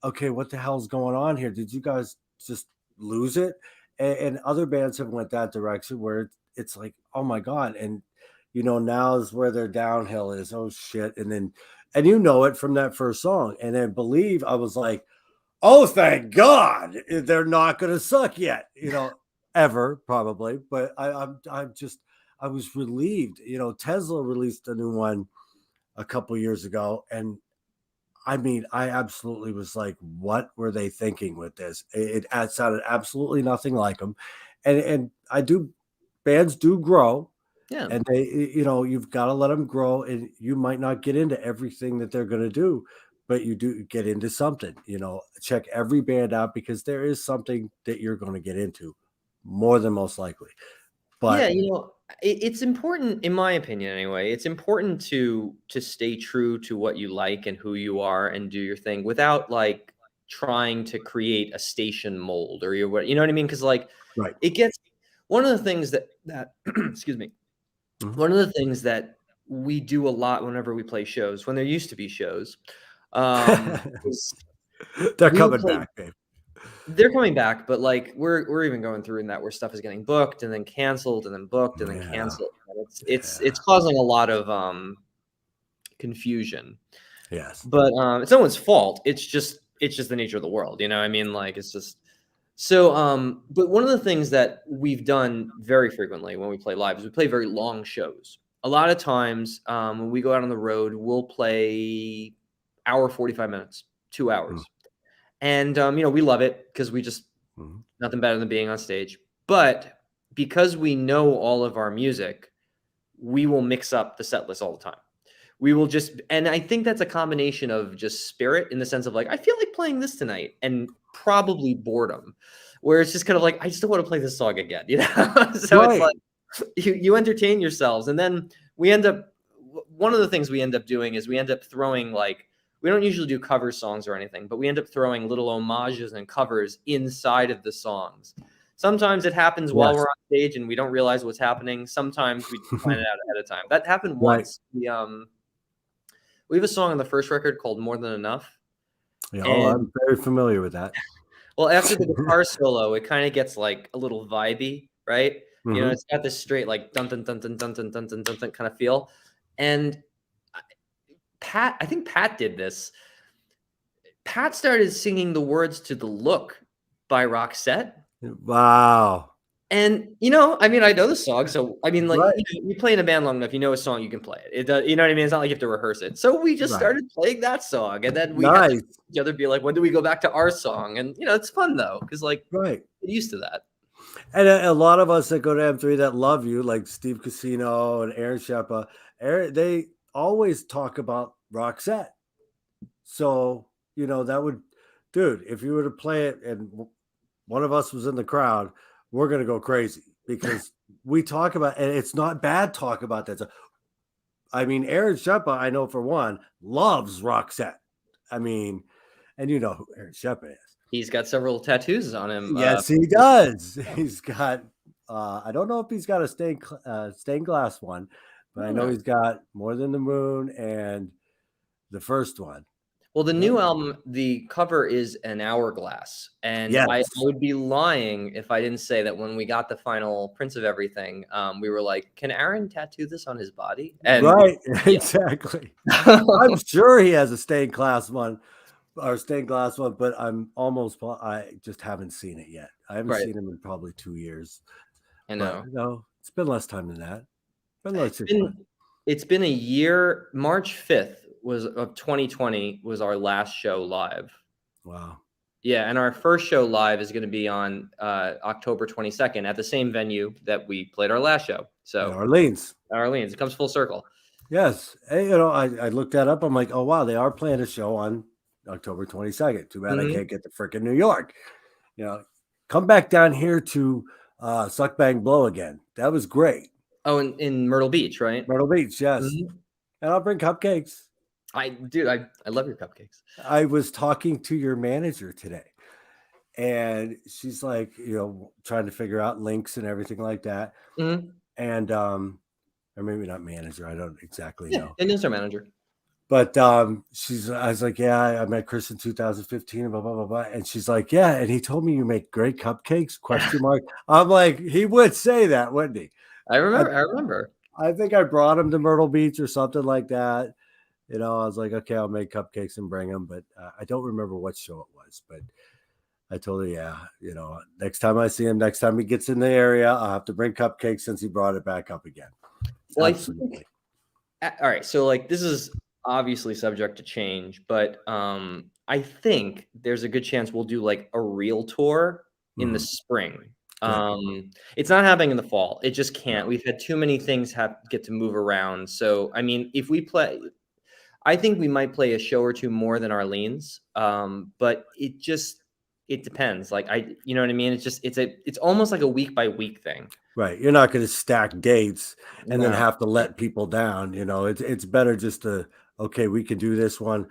okay, what the hell's going on here? Did you guys just lose it? And other bands have went that direction where it's like, oh my God. And, now is where their downhill is. Oh shit. And then, and it from that first song. And then Believe, I was like, oh, thank God they're not going to suck yet, ever probably. But I was relieved. Tesla released a new one a couple years ago. And I mean, I absolutely was like, what were they thinking with this? It sounded absolutely nothing like them. And bands do grow. Yeah. And they, you've got to let them grow, and you might not get into everything that they're going to do, but you do get into something, check every band out because there is something that you're going to get into more than most likely. But it's important, in my opinion, anyway, it's important to stay true to what you like and who you are and do your thing without like trying to create a station mold or you know what I mean? Because like Right. it gets one of the things that excuse me, Mhm. one of the things that we do a lot whenever we play shows, when there used to be shows, is They're we will coming play. back, babe. They're coming back, but like we're even going through in that where stuff is getting booked and then canceled and then booked and then Yeah. canceled. And it's Yeah. causing a lot of confusion. Yes. But it's no one's fault. It's just the nature of the world, you know. I mean, like it's just so. But one of the things that we've done very frequently when we play live is we play very long shows. A lot of times when we go out on the road, we'll play hour 45 minutes, 2 hours. And you know, we love it because we just Mhm. nothing better than being on stage. But because we know all of our music, we will mix up the set list all the time. We will just, and I think that's a combination of just spirit in the sense of like, I feel like playing this tonight, and probably boredom, where it's just kind of like, I just don't want to play this song again, you know? So it's Right. like you entertain yourselves, and then we end up. One of the things we end up doing is we end up throwing like we don't usually do cover songs or anything, but we end up throwing little homages and covers inside of the songs. Sometimes it happens while Yes. we're on stage and we don't realize what's happening. Sometimes we plan it out ahead of time. That happened Right. once. We have a song on the first record called More Than Enough. Yeah, oh, And I'm very familiar with that. well, after the guitar solo, it kind of gets like a little vibey, right? You know, Mhm. it's got this straight like dun dun dun dun dun dun dun dun dun, dun kind of feel. And I think Pat did this. Pat started singing the words to The Look by Roxette. Wow. And, you know, I mean, I know the song. So, I mean, like, Right. you play in a band long enough, you know a song, you can play it. It does, you know what I mean? It's not like you have to rehearse it. So we just Right. started playing that song. And then we had to Nice. each other be like, when do we go back to our song? And, you know, it's fun though, because like, Right. get used to that. And a lot of us that go to M3 that love you, like Steve Casino and Aaron Sheppa, they always talk about Roxette. So, you know, that would, dude, if you were to play it and one of us was in the crowd, we're going to go crazy because we talk about, and it's not bad talk about that. So, I mean, Aaron Sheppa, I know for one, loves Roxette. I mean, and you know who Aaron Sheppa is. He's got several tattoos on him. Yes, he does. He's got, I don't know if he's got a stained glass one, but I know he's got More Than the Moon and the first one. Well, the new album, the cover is an hourglass. And Yes. I would be lying if I didn't say that when we got the final prints of everything, we were like, can Aaron tattoo this on his body? And Right, exactly. I'm sure he has a stained glass one, but I just haven't seen it yet. I haven't Right. seen him in probably 2 years. I know. But, no, it's been less time than that. Been like 6 months. It's been a year. March 5th of 2020 was our last show live. Wow. Yeah, and our first show live is going to be on October 22nd at the same venue that we played our last show. So Orleans. It comes full circle. Yes. Hey, you know, I looked that up. I'm like, oh wow, they are playing a show on October 22nd. Too bad I can't get to freaking New York. You know, come back down here to Suck Bang Blow again. That was great. Oh, in Myrtle Beach, right? Myrtle Beach, yes. And I'll bring cupcakes. I love your cupcakes. I was talking to your manager today, and she's like, you know, trying to figure out links and everything like that. And or maybe not manager, I don't exactly know. And our manager. But I was like, yeah, I met Chris in 2015, and blah blah blah blah. And she's like, yeah, and he told me you make great cupcakes? Question mark. I'm like, he would say that, wouldn't he? I remember. I think I brought him to Myrtle Beach or something like that. You know, I was like, okay, I'll make cupcakes and bring them, but I don't remember what show it was. But I told her, yeah, you know, next time I see him, next time he gets in the area, I'll have to bring cupcakes since he brought it back up again. Well, all right, so like this is obviously subject to change, but I think there's a good chance we'll do like a real tour in the spring. It's not happening in the fall. It just can't. We've had too many things get to move around. So, I mean, if we play, I think we might play a show or two more than Orleans. But it depends. Like you know what I mean? It's almost like a week by week thing. Right. You're not going to stack dates and then have to let people down. You know, it's better just to, okay, we can do this one.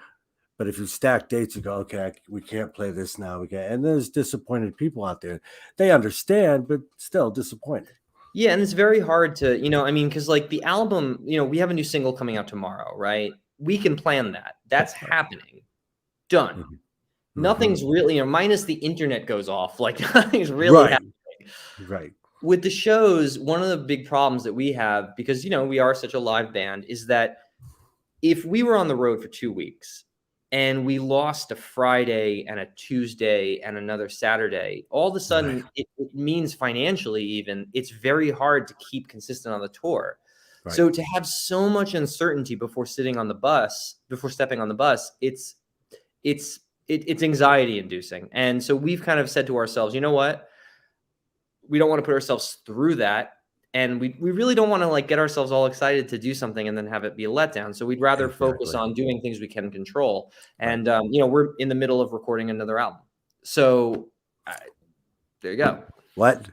But if you stack dates, you go, okay, we can't play this now. And there's disappointed people out there. They understand, but still disappointed. Yeah, and it's very hard to, I mean, because like the album, we have a new single coming out tomorrow, right? We can plan that. That's happening. Done. Mm-hmm. Nothing's really, minus the internet goes off. Like nothing's really happening. Right. With the shows, one of the big problems that we have, because we are such a live band, is that if we were on the road for 2 weeks and we lost a Friday and a Tuesday and another Saturday, all of a sudden it means financially even it's very hard to keep consistent on the tour. Right. So to have so much uncertainty before stepping on the bus, it's anxiety inducing. And so we've kind of said to ourselves, you know what? We don't want to put ourselves through that. And we really don't want to like get ourselves all excited to do something and then have it be a letdown. So we'd rather focus on doing things we can control. And, we're in the middle of recording another album. So there you go. What?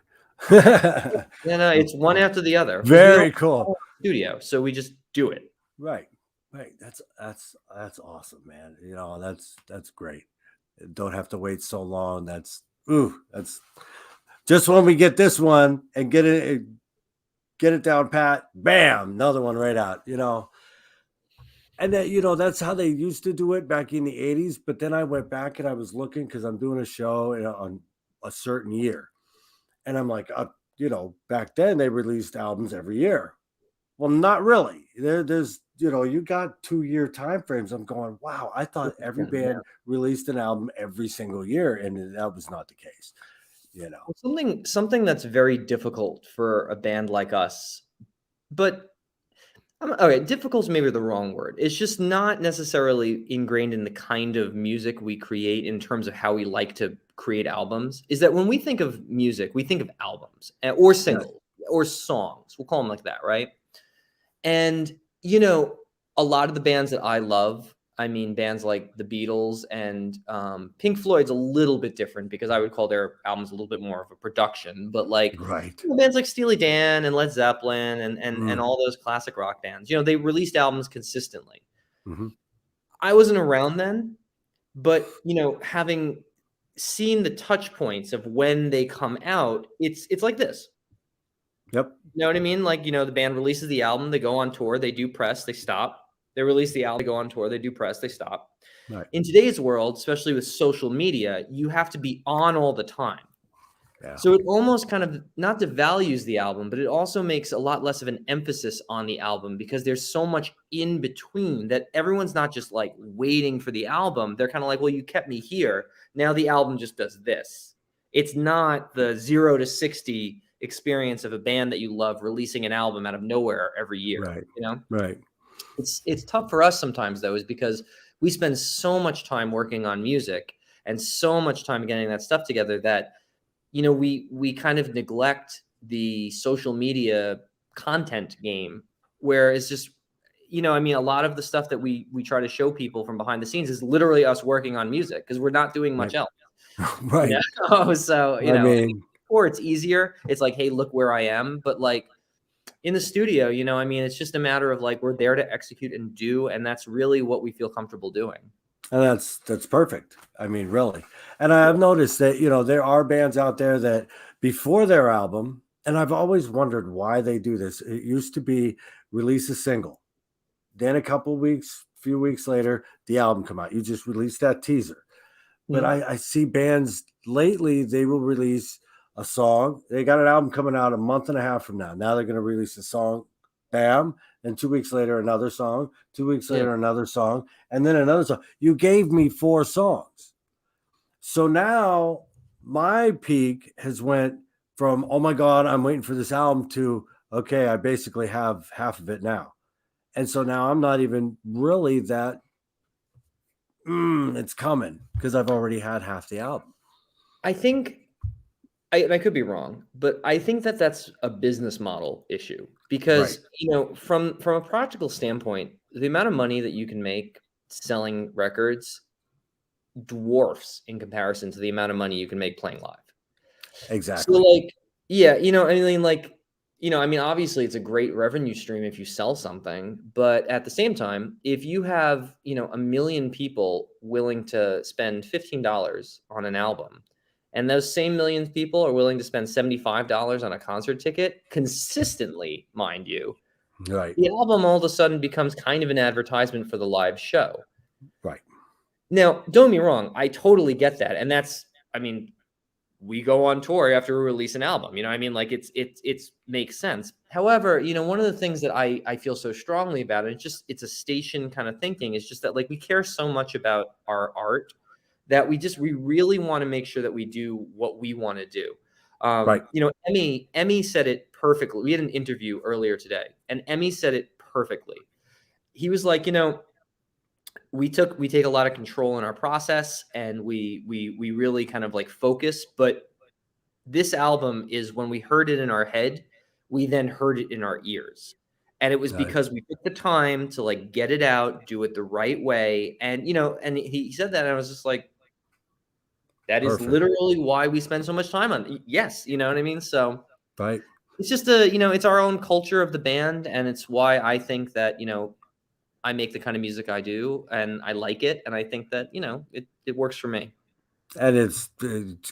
It's one after the other. Very cool. Studio. So we just do it. Right. That's awesome, man. That's great. Don't have to wait so long. That's just when we get this one and get it down pat, bam, another one right out, And that, that's how they used to do it back in the 80s. But then I went back and I was looking because I'm doing a show on a certain year. And I'm like, back then they released albums every year. Well, not really. There's, you got 2-year time frames. I'm going, wow, I thought every band released an album every single year. And that was not the case. Something that's very difficult for a band like us, but okay, difficult is maybe the wrong word. It's just not necessarily ingrained in the kind of music we create in terms of how we like to create albums, is that when we think of music, we think of albums or singles or songs. We'll call them like that, right? And, a lot of the bands that I love, I mean, bands like the Beatles and Pink Floyd's a little bit different because I would call their albums a little bit more of a production. But like bands like Steely Dan and Led Zeppelin and all those classic rock bands, they released albums consistently. Mm-hmm. I wasn't around then, but having seen the touch points of when they come out, it's like this. Yep. You know what I mean? Like, the band releases the album, they go on tour, they do press, they stop. They release the album, they go on tour, they do press, they stop. Right. In today's world, especially with social media, you have to be on all the time. Yeah. So it almost kind of not devalues the album, but it also makes a lot less of an emphasis on the album because there's so much in between that everyone's not just like waiting for the album. They're kind of like, well, you kept me here. Now the album just does this. It's not the 0 to 60 experience of a band that you love releasing an album out of nowhere every year. Right. Right. It's tough for us sometimes, though, is because we spend so much time working on music and so much time getting that stuff together that, we kind of neglect the social media content game where it's just, a lot of the stuff that we try to show people from behind the scenes is literally us working on music because we're not doing much else. Right. So, or it's easier. It's like, hey, look where I am. But like, in the studio, it's just a matter of like, we're there to execute and do, and that's really what we feel comfortable doing. And that's perfect. I mean, really. And I've noticed that, there are bands out there that before their album, and I've always wondered why they do this. It used to be release a single. Then a few weeks later, the album come out. You just release that teaser. But I see bands lately, they will release a song. They got an album coming out a month and a half from now. Now they're going to release a song, bam. And 2 weeks later, another song. 2 weeks later, another song. And then another song. You gave me 4 songs. So now my peak has went from, oh my God, I'm waiting for this album to, okay, I basically have half of it now. And so now I'm not even really that, it's coming because I've already had half the album. I think I could be wrong, but I think that that's a business model issue because, from a practical standpoint, the amount of money that you can make selling records dwarfs in comparison to the amount of money you can make playing live. Exactly. So like, I mean, obviously it's a great revenue stream if you sell something, but at the same time, if you have, a million people willing to spend $15 on an album, and those same million people are willing to spend $75 on a concert ticket consistently, mind you, Right. the album all of a sudden becomes kind of an advertisement for the live show. Right. Now, don't get me wrong, I totally get that. And I mean, we go on tour after we release an album. I mean, like it's makes sense. However, one of the things that I feel so strongly about it, it's a station kind of thinking, is just that like we care so much about our art that we really want to make sure that we do what we want to do. Right. Emmy said it perfectly. We had an interview earlier today, and Emmy said it perfectly. He was like, we take a lot of control in our process, and we really kind of like focus. But this album is, when we heard it in our head, we then heard it in our ears. And it was Nice. because we took the time to like get it out, do it the right way. And, and he said that, and I was just like, that is Perfect. literally why we spend so much time on it. Yes. You know what I mean? So Right. it's just it's our own culture of the band. And it's why I think that, I make the kind of music I do, and I like it. And I think that, it works for me. And it's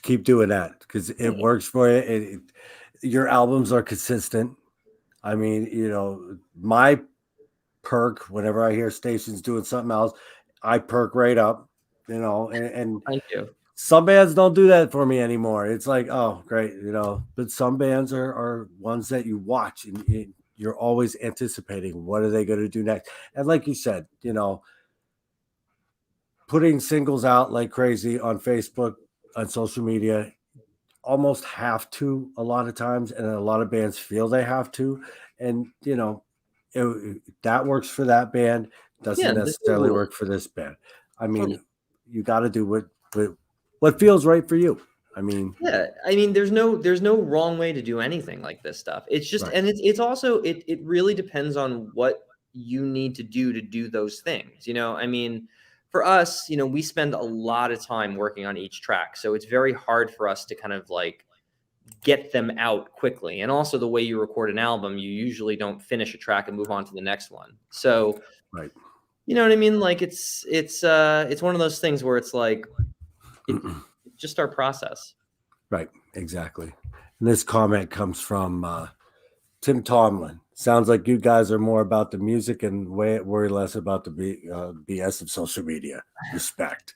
keep doing that, because it works for you. Your albums are consistent. I mean, my perk whenever I hear stations doing something else, I perk right up, and Thank you. some bands don't do that for me anymore. It's like, oh, great, but some bands are ones that you watch, and you're always anticipating what are they going to do next. And like you said, putting singles out like crazy on Facebook, on social media, almost have to a lot of times, and a lot of bands feel they have to. And that works for that band, doesn't necessarily work for this band. I mean, you got to do what feels right for you. I mean, there's no wrong way to do anything like this stuff. It's just, right. And it's also, it really depends on what you need to do those things. I mean, for us, we spend a lot of time working on each track. So it's very hard for us to kind of like get them out quickly. And also the way you record an album, you usually don't finish a track and move on to the next one. So, right. You know what I mean? Like it's one of those things where it's like, it's just our process. Right. Exactly. And this comment comes from Tim Tomlin. Sounds like you guys are more about the music and worry less about the BS of social media. Respect.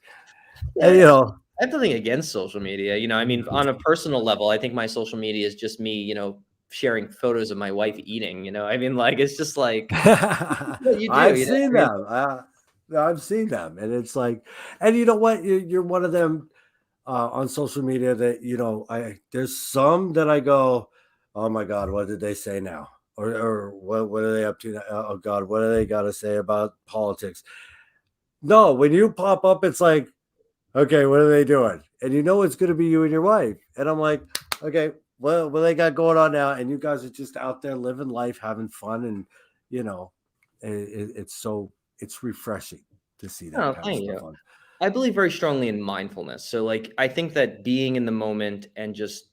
Yeah, and, I have nothing against social media. I mean, on a personal level, I think my social media is just me, sharing photos of my wife eating. I mean, like, it's just like, what you do, I've seen them. I've seen them. And it's like, and you know what? You're one of them on social media that, there's some that I go, oh my God, what did they say now? Or what are they up to now? Oh God, what do they got to say about politics? No, when you pop up, it's like, okay, what are they doing? And it's going to be you and your wife. And I'm like, okay, what they got going on now? And you guys are just out there living life, having fun. And, it's refreshing to see that kind of stuff. I believe very strongly in mindfulness. So like, I think that being in the moment and just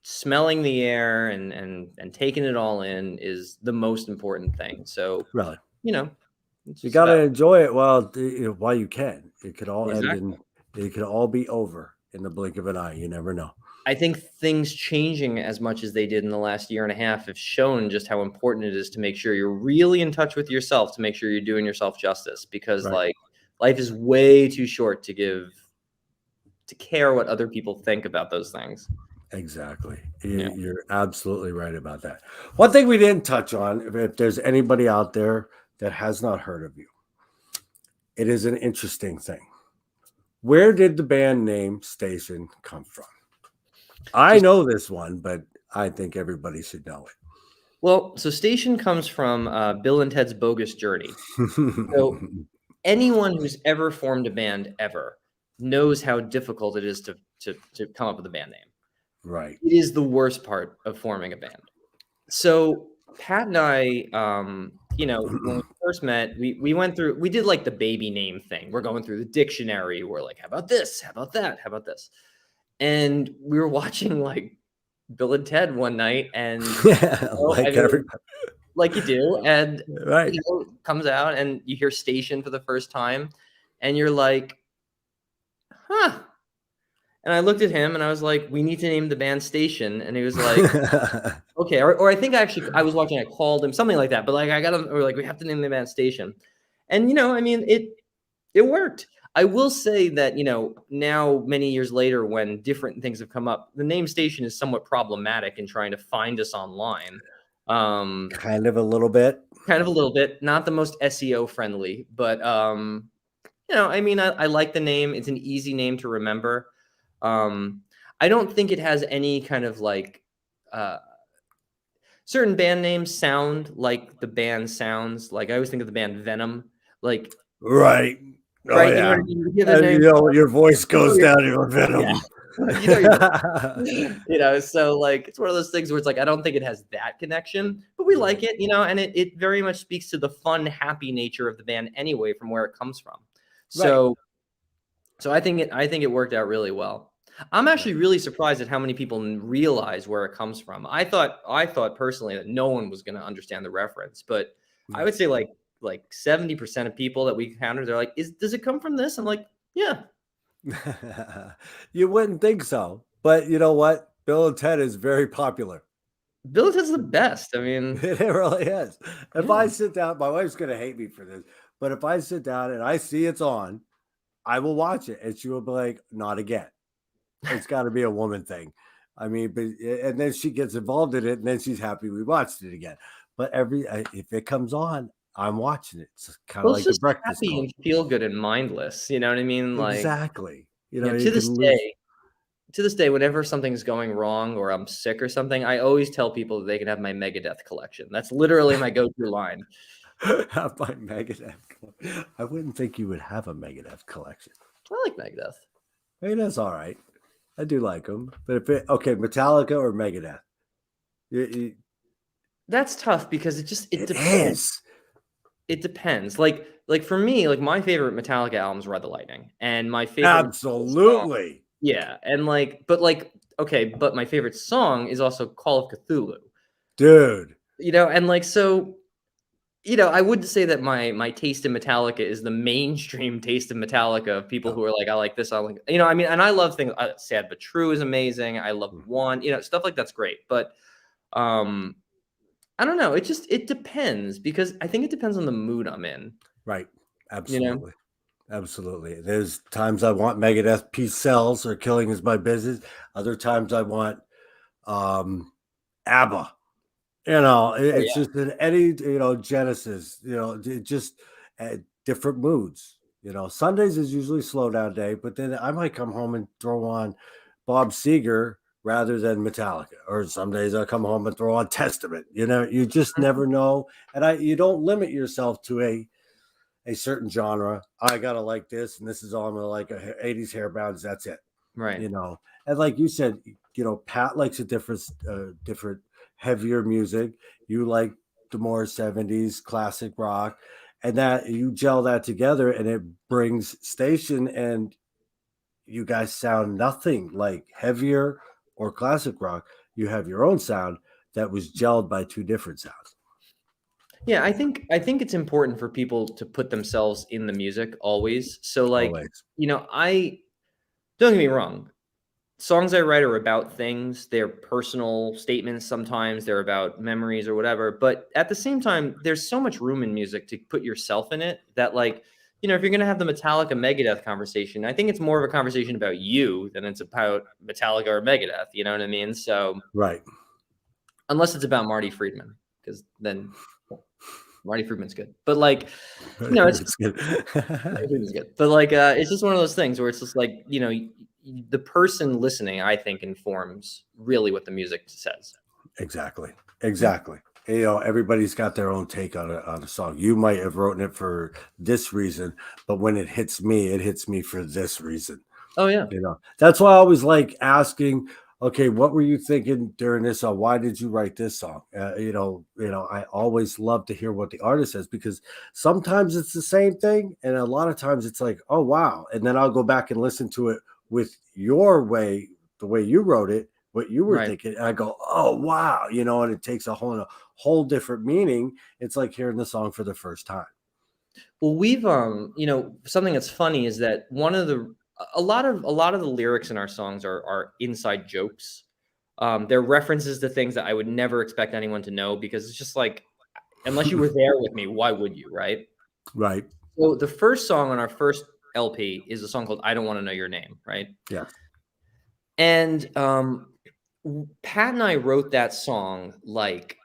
smelling the air and taking it all in is the most important thing. So, really, you got to enjoy it while you can. It could all exactly. end and it could all be over in the blink of an eye. You never know. I think things changing as much as they did in the last year and a half have shown just how important it is to make sure you're really in touch with yourself, to make sure you're doing yourself justice, because like life is way too short to care what other people think about those things. Exactly. You're absolutely right about that. One thing we didn't touch on, if there's anybody out there that has not heard of you, it is an interesting thing. Where did the band name Station come from? I know this one, but I think everybody should know it. Well, so Station comes from Bill and Ted's Bogus Journey. So anyone who's ever formed a band ever knows how difficult it is to come up with a band name. Right. It is the worst part of forming a band. So Pat and I, when we first met, we did like the baby name thing. We're going through the dictionary. We're like, how about this? How about that? How about this? And we were watching like Bill and Ted one night, and Yeah, like I mean, everybody, like you do, and right? comes out, and you hear Station for the first time, and you're like, huh. And I looked at him, and I was like, we need to name the band Station, and he was like, okay, or I think I was watching, I called him, something like that, but like I got him, or like we have to name the band Station, and I mean it worked. I will say that now many years later, when different things have come up, the name Station is somewhat problematic in trying to find us online. Kind of a little bit. Kind of a little bit, not the most SEO friendly, but I mean, I like the name. It's an easy name to remember. I don't think it has any kind of like certain band names sound like the band sounds. Like I always think of the band Venom, like Right. Oh, right. yeah. You know what I mean? You hear the And, name, your voice goes down to your Venom. Yeah. So like it's one of those things where it's like I don't think it has that connection, but we like it, and it very much speaks to the fun, happy nature of the band anyway, from where it comes from. So I think it worked out really well. I'm actually really surprised at how many people realize where it comes from. I thought personally that no one was going to understand the reference, but I would say like 70% of people that we encountered, they're like, does it come from this? I'm like, yeah. You wouldn't think so, but you know what? Bill and Ted is very popular. Bill and Ted's the best. I mean, it really is. If I sit down, my wife's going to hate me for this, but if I sit down and I see it's on, I will watch it, and she will be like, "Not again." It's got to be a woman thing. I mean, but and then she gets involved in it, and then she's happy we watched it again. But if it comes on, I'm watching it. It's kind of like the breakfast happy club. and feel good and mindless. You know what I mean? Like Exactly. to this day, whenever something's going wrong or I'm sick or something, I always tell people that they can have my Megadeth collection. That's literally my go-to line. Have my Megadeth. I wouldn't think you would have a Megadeth collection. I like Megadeth. Megadeth's all right. I do like them, but Metallica or Megadeth? That's tough because it depends. It depends. Like for me, like my favorite Metallica albums Ride the Lightning, and my favorite absolutely song, yeah, and but my favorite song is also Call of Cthulhu, dude. And like so. I wouldn't say that my taste in Metallica is the mainstream taste in Metallica of people who are like, I like this, I like, I mean, and I love things. Sad but True is amazing. I love One, stuff like that's great. But I don't know. It depends, because I think it depends on the mood I'm in. Right. Absolutely. Absolutely. There's times I want Megadeth, Peace Sells, or Killing Is My Business. Other times I want ABBA. It's just in any, Genesis, just different moods. Sundays is usually slow down day, but then I might come home and throw on Bob Seger rather than Metallica. Or some days I come home and throw on Testament. You just never know. And you don't limit yourself to a certain genre. I gotta like this, and this is all I'm gonna like. 80s hair bands, that's it. Right. And like you said, Pat likes a different heavier music. You like the more 70s classic rock, and that you gel that together, and it brings Station, and you guys sound nothing like heavier or classic rock. You have your own sound that was gelled by two different sounds. Yeah, I think it's important for people to put themselves in the music always. So like, I don't get me wrong. Songs I write are about things. They're personal statements. Sometimes they're about memories or whatever. But at the same time, there's so much room in music to put yourself in it that, like, if you're going to have the Metallica Megadeth conversation, I think it's more of a conversation about you than it's about Metallica or Megadeth. You know what I mean? So, right. Unless it's about Marty Friedman, because then Marty Friedman's good. But like, it's good. Friedman's good. But like, it's just one of those things where it's just like, the person listening, I think, informs really what the music says. Exactly. Everybody's got their own take on a song. You might have written it for this reason, but when it hits me for this reason. Oh yeah. That's why I always like asking, okay, what were you thinking during this song? Why did you write this song? I always love to hear what the artist says, because sometimes it's the same thing, and a lot of times it's like, oh wow, and then I'll go back and listen to it with your way, the way you wrote it, what you were Right. thinking. And I go, oh wow, and it takes a whole different meaning. It's like hearing the song for the first time. Well, we've something that's funny is that a lot of the lyrics in our songs are inside jokes. They're references to things that I would never expect anyone to know, because it's just like, unless you were there with me, why would you, right? Right. So the first song on our first LP is a song called "I Don't Want to Know Your Name," right? Yeah. And Pat and I wrote that song like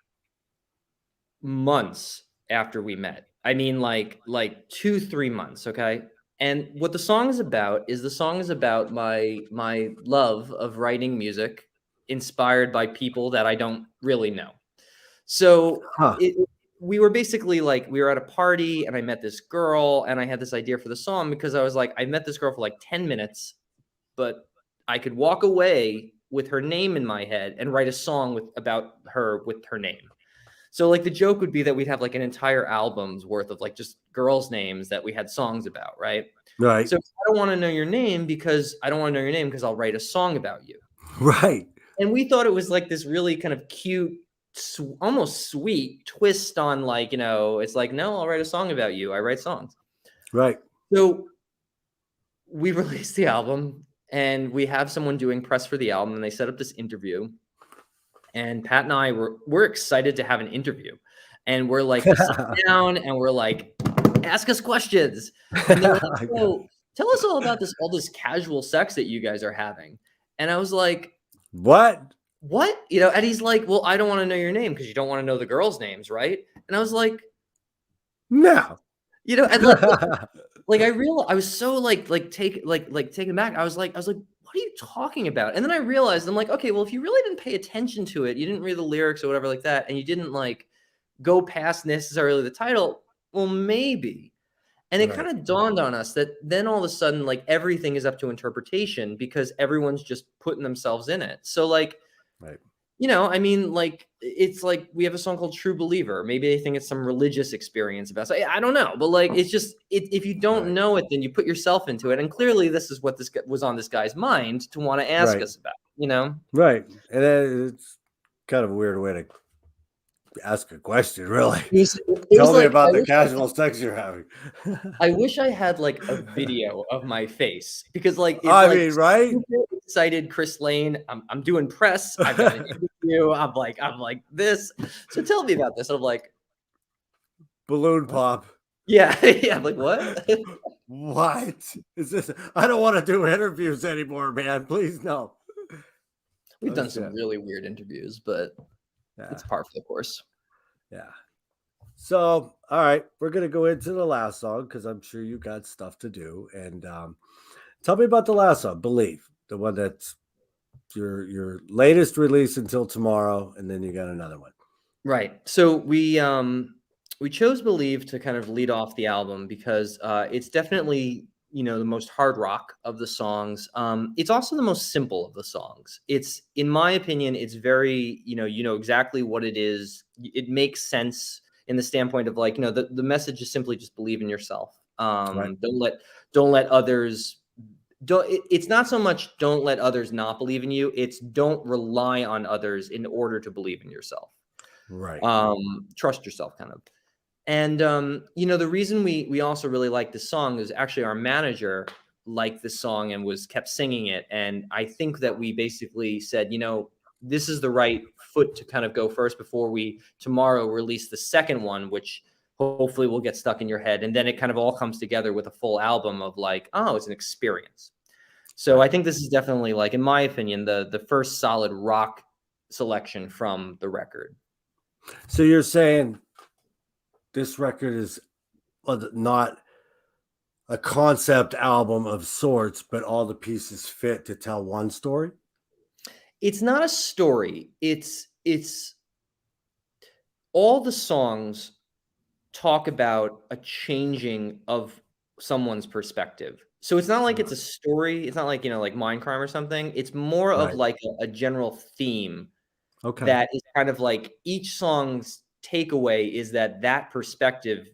months after we met. I mean, like 2-3 months. Okay. And what the song is about is my love of writing music inspired by people that I don't really know. So Huh. we were basically like, we were at a party and I met this girl and I had this idea for the song because I was like, I met this girl for like 10 minutes, but I could walk away with her name in my head and write a song about her with her name. So like the joke would be that we'd have like an entire album's worth of like just girls' names that we had songs about, right? Right. So I don't want to know your name because I'll write a song about you. Right. And we thought it was like this really kind of cute, almost sweet twist on like, it's like, no, I'll write a song about you. I write songs. Right. So we released the album and we have someone doing press for the album and they set up this interview. And Pat and I we're excited to have an interview. And we're like, sit down and we're like, ask us questions. And they're like, so tell us all about all this casual sex that you guys are having. And I was like, what? And he's like, well, I don't want to know your name because you don't want to know the girls' names, right? And I was like, no. And like I was so taken back. I was like, what are you talking about? And then I realized, I'm like, okay, well, if you really didn't pay attention to it, you didn't read the lyrics or whatever like that, and you didn't like go past necessarily the title, well, maybe. And it kind of dawned on us that then all of a sudden, like everything is up to interpretation because everyone's just putting themselves in it. So like, I mean, like, it's like we have a song called True Believer. Maybe they think it's some religious experience about, I don't know. But like, it's just, if you don't know it, then you put yourself into it. And clearly this is what this was on this guy's mind to want to ask us about, Right. And it's kind of a weird way to ask a question, really. Tell me about the casual sex you're having. I wish I had like a video of my face because like, it's right? Excited Chris Lane. I'm doing press. I've got an interview. I'm like this. So tell me about this. And I'm like, balloon pop. Yeah. I'm like, what? What is this? I don't want to do interviews anymore, man. Please no. We've done some really weird interviews, but it's par for the course. Yeah. So, all right, we're gonna go into the last song because I'm sure you got stuff to do. And tell me about the last song, "Believe," the one that's your latest release until tomorrow, and then you got another one. Right. So we chose "Believe" to kind of lead off the album because it's definitely the most hard rock of the songs. It's also the most simple of the songs. It's, in my opinion, it's very, you know exactly what it is. It makes sense in the standpoint of like, the message is simply just believe in yourself. Don't let others, it's not so much don't let others not believe in you. It's don't rely on others in order to believe in yourself. Right. Trust yourself kind of. And, the reason we also really like this song is actually our manager liked this song and kept singing it. And I think that we basically said, this is the right foot to kind of go first before we tomorrow release the second one, which hopefully will get stuck in your head. And then it kind of all comes together with a full album of like, oh, it's an experience. So I think this is definitely, like, in my opinion, the first solid rock selection from the record. So you're saying this record is not a concept album of sorts, but all the pieces fit to tell one story? It's not a story. It's all the songs talk about a changing of someone's perspective. So it's not like it's a story. It's not like, like Mindcrime or something. It's more of like a general theme. Okay. That is kind of like each song's takeaway is that perspective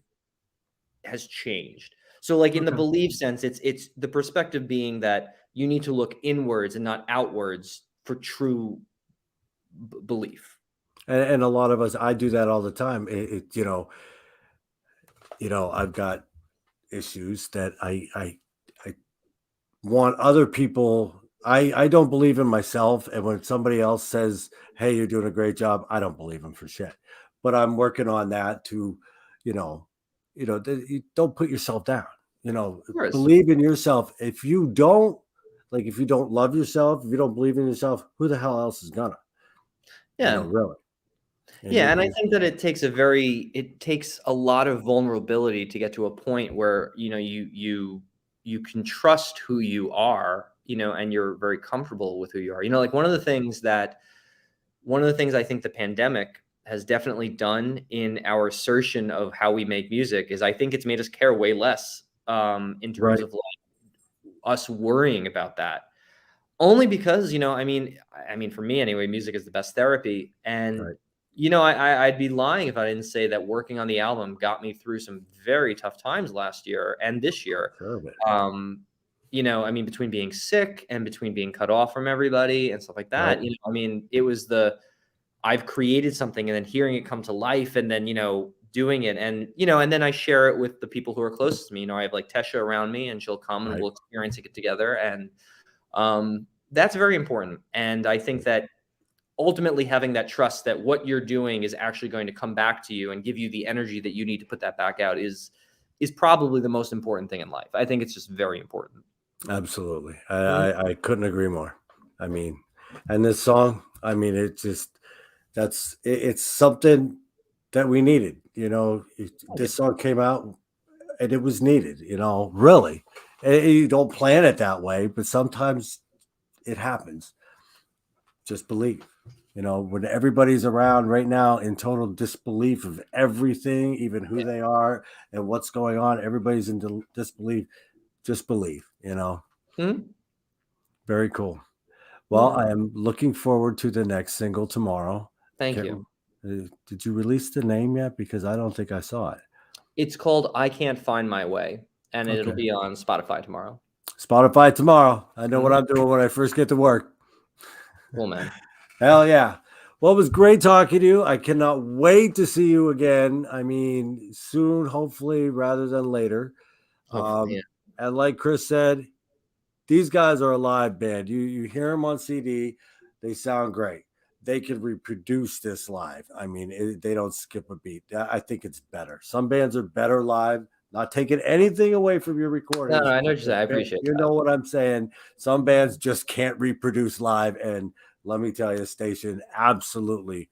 has changed. So like in the belief sense, it's the perspective being that you need to look inwards and not outwards for true belief. And a lot of us, I do that all the time. I've got issues that I want other people. I don't believe in myself, and when somebody else says, "Hey, you're doing a great job," I don't believe them for shit. But I'm working on that to, you know, you don't put yourself down. Of course. Believe in yourself. If you don't if you don't love yourself, if you don't believe in yourself, who the hell else is gonna? Yeah. Really. Yeah, and I think that it takes a lot of vulnerability to get to a point where, you can trust who you are, and you're very comfortable with who you are. Like one of the things I think the pandemic has definitely done in our assertion of how we make music is I think it's made us care way less in terms Right. of like us worrying about that. Only because, for me anyway, music is the best therapy. And Right. I'd be lying if I didn't say that working on the album got me through some very tough times last year and this year. Sure of it. Between being sick and between being cut off from everybody and stuff like that, Right. it was I've created something and then hearing it come to life and then, doing it. And, and then I share it with the people who are closest to me. I have like Tesha around me and she'll come and Right. we'll experience it together. And that's very important. And I think that ultimately having that trust that what you're doing is actually going to come back to you and give you the energy that you need to put that back out is probably the most important thing in life. I think it's just very important. Absolutely. I couldn't agree more. And this song, it's something that we needed. This song came out and it was needed, really. You don't plan it that way, but sometimes it happens. Just believe. When everybody's around right now in total disbelief of everything, even who they are and what's going on, everybody's in disbelief. Just believe, Very cool. Well, I am looking forward to the next single tomorrow. Thank you. Did you release the name yet? Because I don't think I saw it. It's called I Can't Find My Way, and it'll Okay. be on Spotify tomorrow. Spotify tomorrow. I know what I'm doing when I first get to work. Cool, man. Hell yeah. Well, it was great talking to you. I cannot wait to see you again. Soon, hopefully, rather than later. Hopefully, yeah. And like Chris said, these guys are a live band. You hear them on CD, they sound great. They can reproduce this live. They don't skip a beat. I think it's better. Some bands are better live. Not taking anything away from your recordings. No, I know what you're saying. I appreciate You know what I'm saying. Some bands just can't reproduce live, and let me tell you, Station absolutely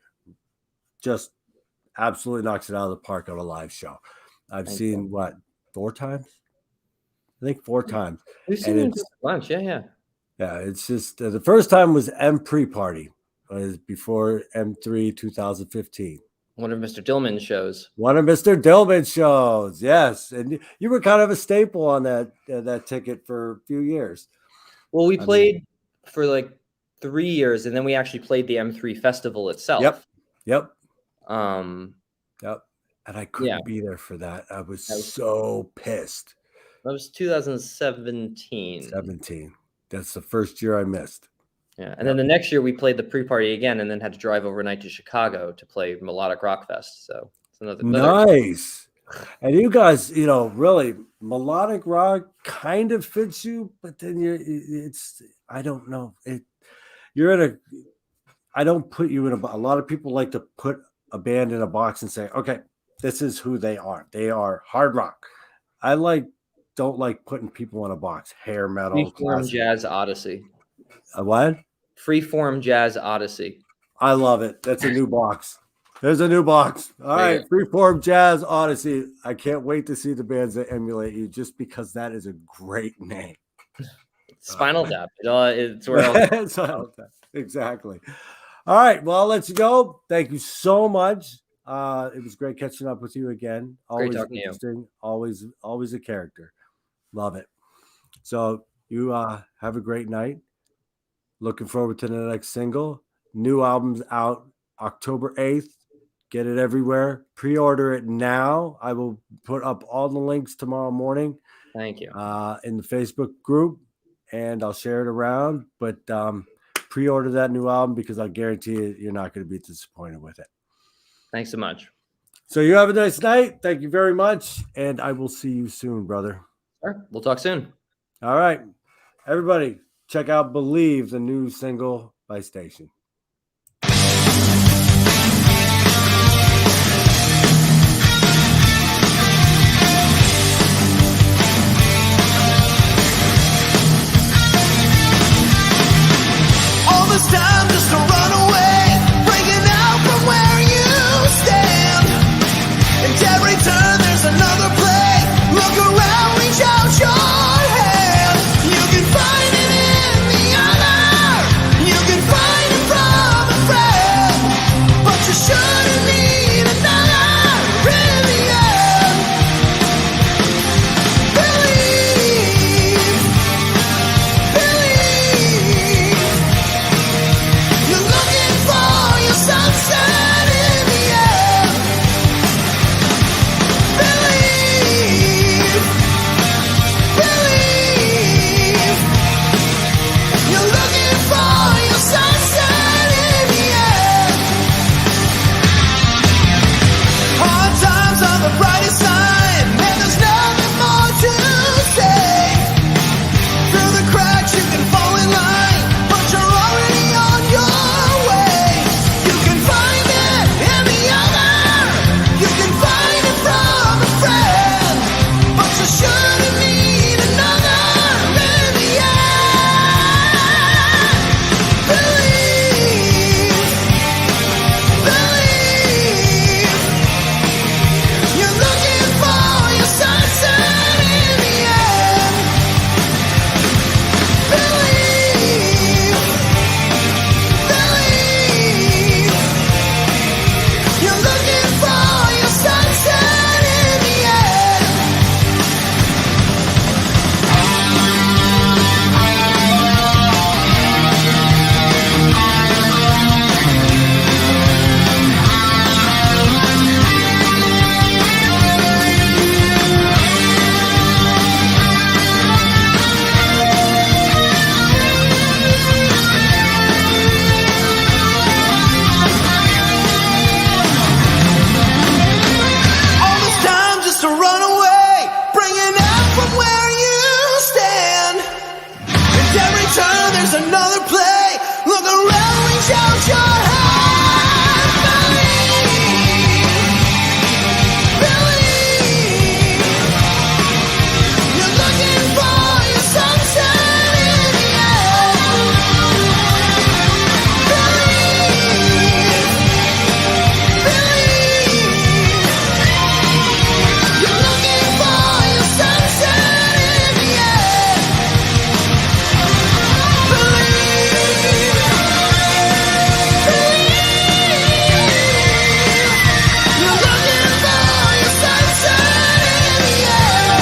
knocks it out of the park on a live show. I've seen 4 times? I think 4 times. We've seen them a bunch. Yeah. Yeah, it's just the first time was M Pre-Party. It was before M3 2015. One of Mr. Dillman's shows. One of Mr. Dillman's shows, yes. And you were kind of a staple on that ticket for a few years. Well, we played for like 3 years, and then we actually played the M3 festival itself. Yep. And I couldn't be there for that. I was so pissed. That was 2017. 17. That's the first year I missed. Yeah, and then the next year we played the pre-party again, and then had to drive overnight to Chicago to play Melodic Rock Fest. So it's another nice. And you guys, really melodic rock kind of fits you, but then I don't know. I don't put you in a lot of people like to put a band in a box and say, okay, this is who they are. They are hard rock. I don't like putting people in a box. Hair metal, Freeform Jazz Odyssey. A what? Freeform Jazz Odyssey. I love it. That's a new box. There's a new box. All right, Freeform Jazz Odyssey. I can't wait to see the bands that emulate you, just because that is a great name. Spinal Tap. It's where Spinal Tap. Exactly. All right. Well, I'll let you go. Thank you so much. It was great catching up with you again. Always interesting. Always a character. Love it. So you have a great night. Looking forward to the next single. New album's out October 8th. Get it everywhere. Pre-order it now. I will put up all the links tomorrow morning. Thank you. In the Facebook group, and I'll share it around. But pre-order that new album because I guarantee you're not going to be disappointed with it. Thanks so much. So you have a nice night. Thank you very much. And I will see you soon, brother. Sure. We'll talk soon. All right. Everybody, check out Believe, the new single by Station. All this time just to run away, breaking out from where you stand. And every turn there's another play. Look around, reach out your hand. You can find it in the other. You can find it from a friend. But you shouldn't need another in the end. Believe, believe. You're looking for your sunset in the end. Believe, believe. You're looking for your sunset in the end. Hard times are the brightest sign, and there's nothing more to say. Through the cracks you can fall in line, but you're already on your way. You can find it in the other. You can find it from a friend, but you shouldn't need another in the end. Believe, believe. You're looking for your sunset in the end. Believe, believe. You're looking for your sunset in the end. All this time just to run away, bringing out from where you stand. And every turn there's another play. Look around, reach out your hand. Believe, believe. You're looking for your sunset in the end. Believe, believe. You're looking for your sunset in the end. Believe, believe. You're looking for your sunset in the end.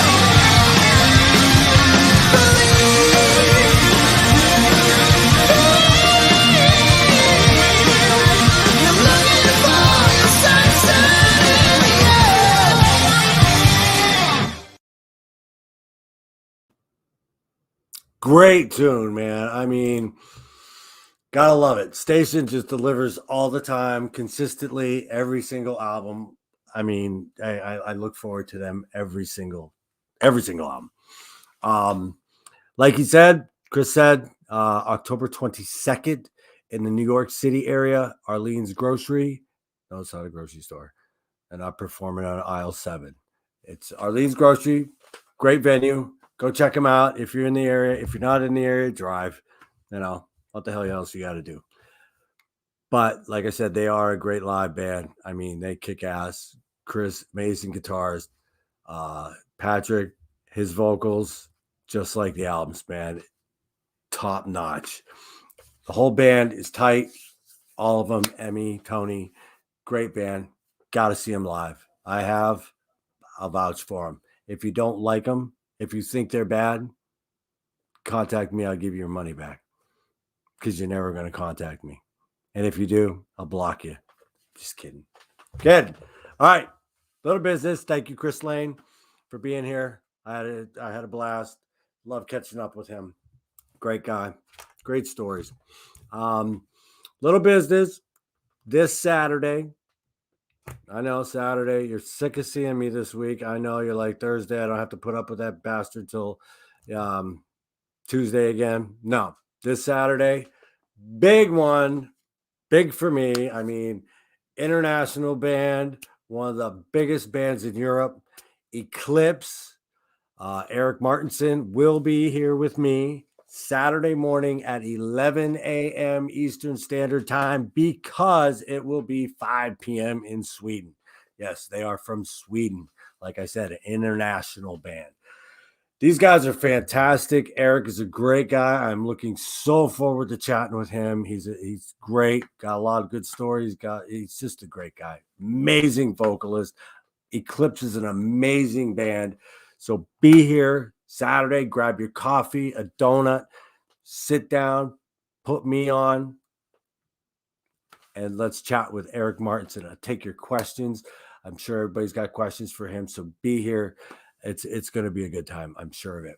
Believe, you're looking for your sunset in the end. Great tune, man. I mean, gotta love it. Station just delivers all the time, consistently, every single album. I mean, I look forward to them every single album. Like he said, Chris said, October 22nd in the New York City area, Arlene's Grocery. No, it's not a grocery store. And I'm performing on aisle 7. It's Arlene's Grocery. Great venue. Go check them out if you're in the area. If you're not in the area, drive. What the hell else you got to do? But like I said, they are a great live band. I mean, they kick ass. Chris, amazing guitars. Patrick, his vocals, just like the albums, man. Top notch. The whole band is tight. All of them. Emmy, Tony, great band. Got to see them live. I'll vouch for them. If you don't like them, if you think they're bad, contact me. I'll give you your money back because you're never going to contact me. And if you do, I'll block you. Just kidding. Good. All right. Little business. Thank you, Chris Lane, for being here. I had a blast. Love catching up with him. Great guy. Great stories. Little business this Saturday. I know Saturday. You're sick of seeing me this week. I know you're like Thursday. I don't have to put up with that bastard till Tuesday again. No, this Saturday, big one, big for me. I mean, international band, one of the biggest bands in Europe, Eclipse. Eric Martinson will be here with me Saturday morning at 11 a.m. Eastern Standard Time because it will be 5 p.m. in Sweden. Yes, they are from Sweden. Like I said, an international band. These guys are fantastic. Eric is a great guy. I'm looking so forward to chatting with him. He's great. Got a lot of good stories. He's just a great guy. Amazing vocalist. Eclipse is an amazing band. So be here Saturday. Grab your coffee, a donut, sit down, put me on, and let's chat with Eric Martinson. I'll take your questions. I'm sure everybody's got questions for him. So be here. It's going to be a good time. I'm sure of it.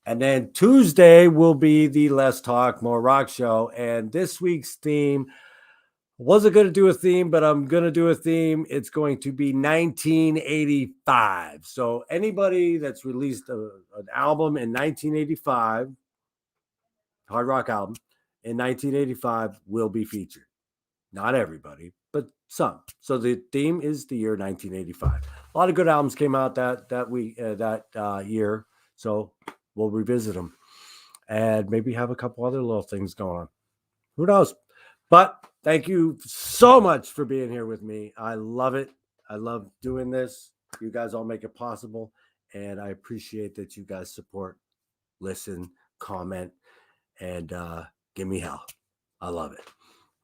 And then Tuesday will be the Less Talk, More Rock show. And this week's theme, wasn't going to do a theme, but I'm going to do a theme. It's going to be 1985. So anybody that's released an album in 1985, hard rock album, in 1985 will be featured. Not everybody, but some. So the theme is the year 1985. A lot of good albums came out that year. So we'll revisit them and maybe have a couple other little things going on. Who knows? But thank you so much for being here with me. I love it. I love doing this. You guys all make it possible. And I appreciate that you guys support, listen, comment, and give me hell. I love it.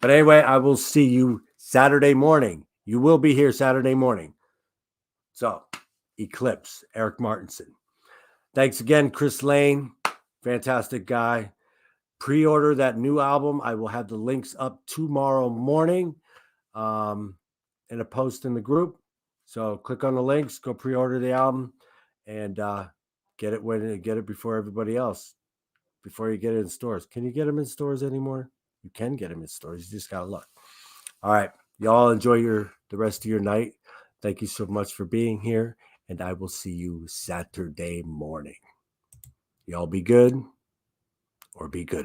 But anyway, I will see you Saturday morning. You will be here Saturday morning. So, Eclipse, Eric Martinson. Thanks again, Chris Lane. Fantastic guy. Pre-order that new album. I will have the links up tomorrow morning in a post in the group. So click on the links, go pre-order the album, and get it before everybody else, before you get it in stores. Can you get them in stores anymore? You can get them in stores. You just gotta look. All right, y'all enjoy the rest of your night. Thank you so much for being here, and I will see you Saturday morning. Y'all be good or be good.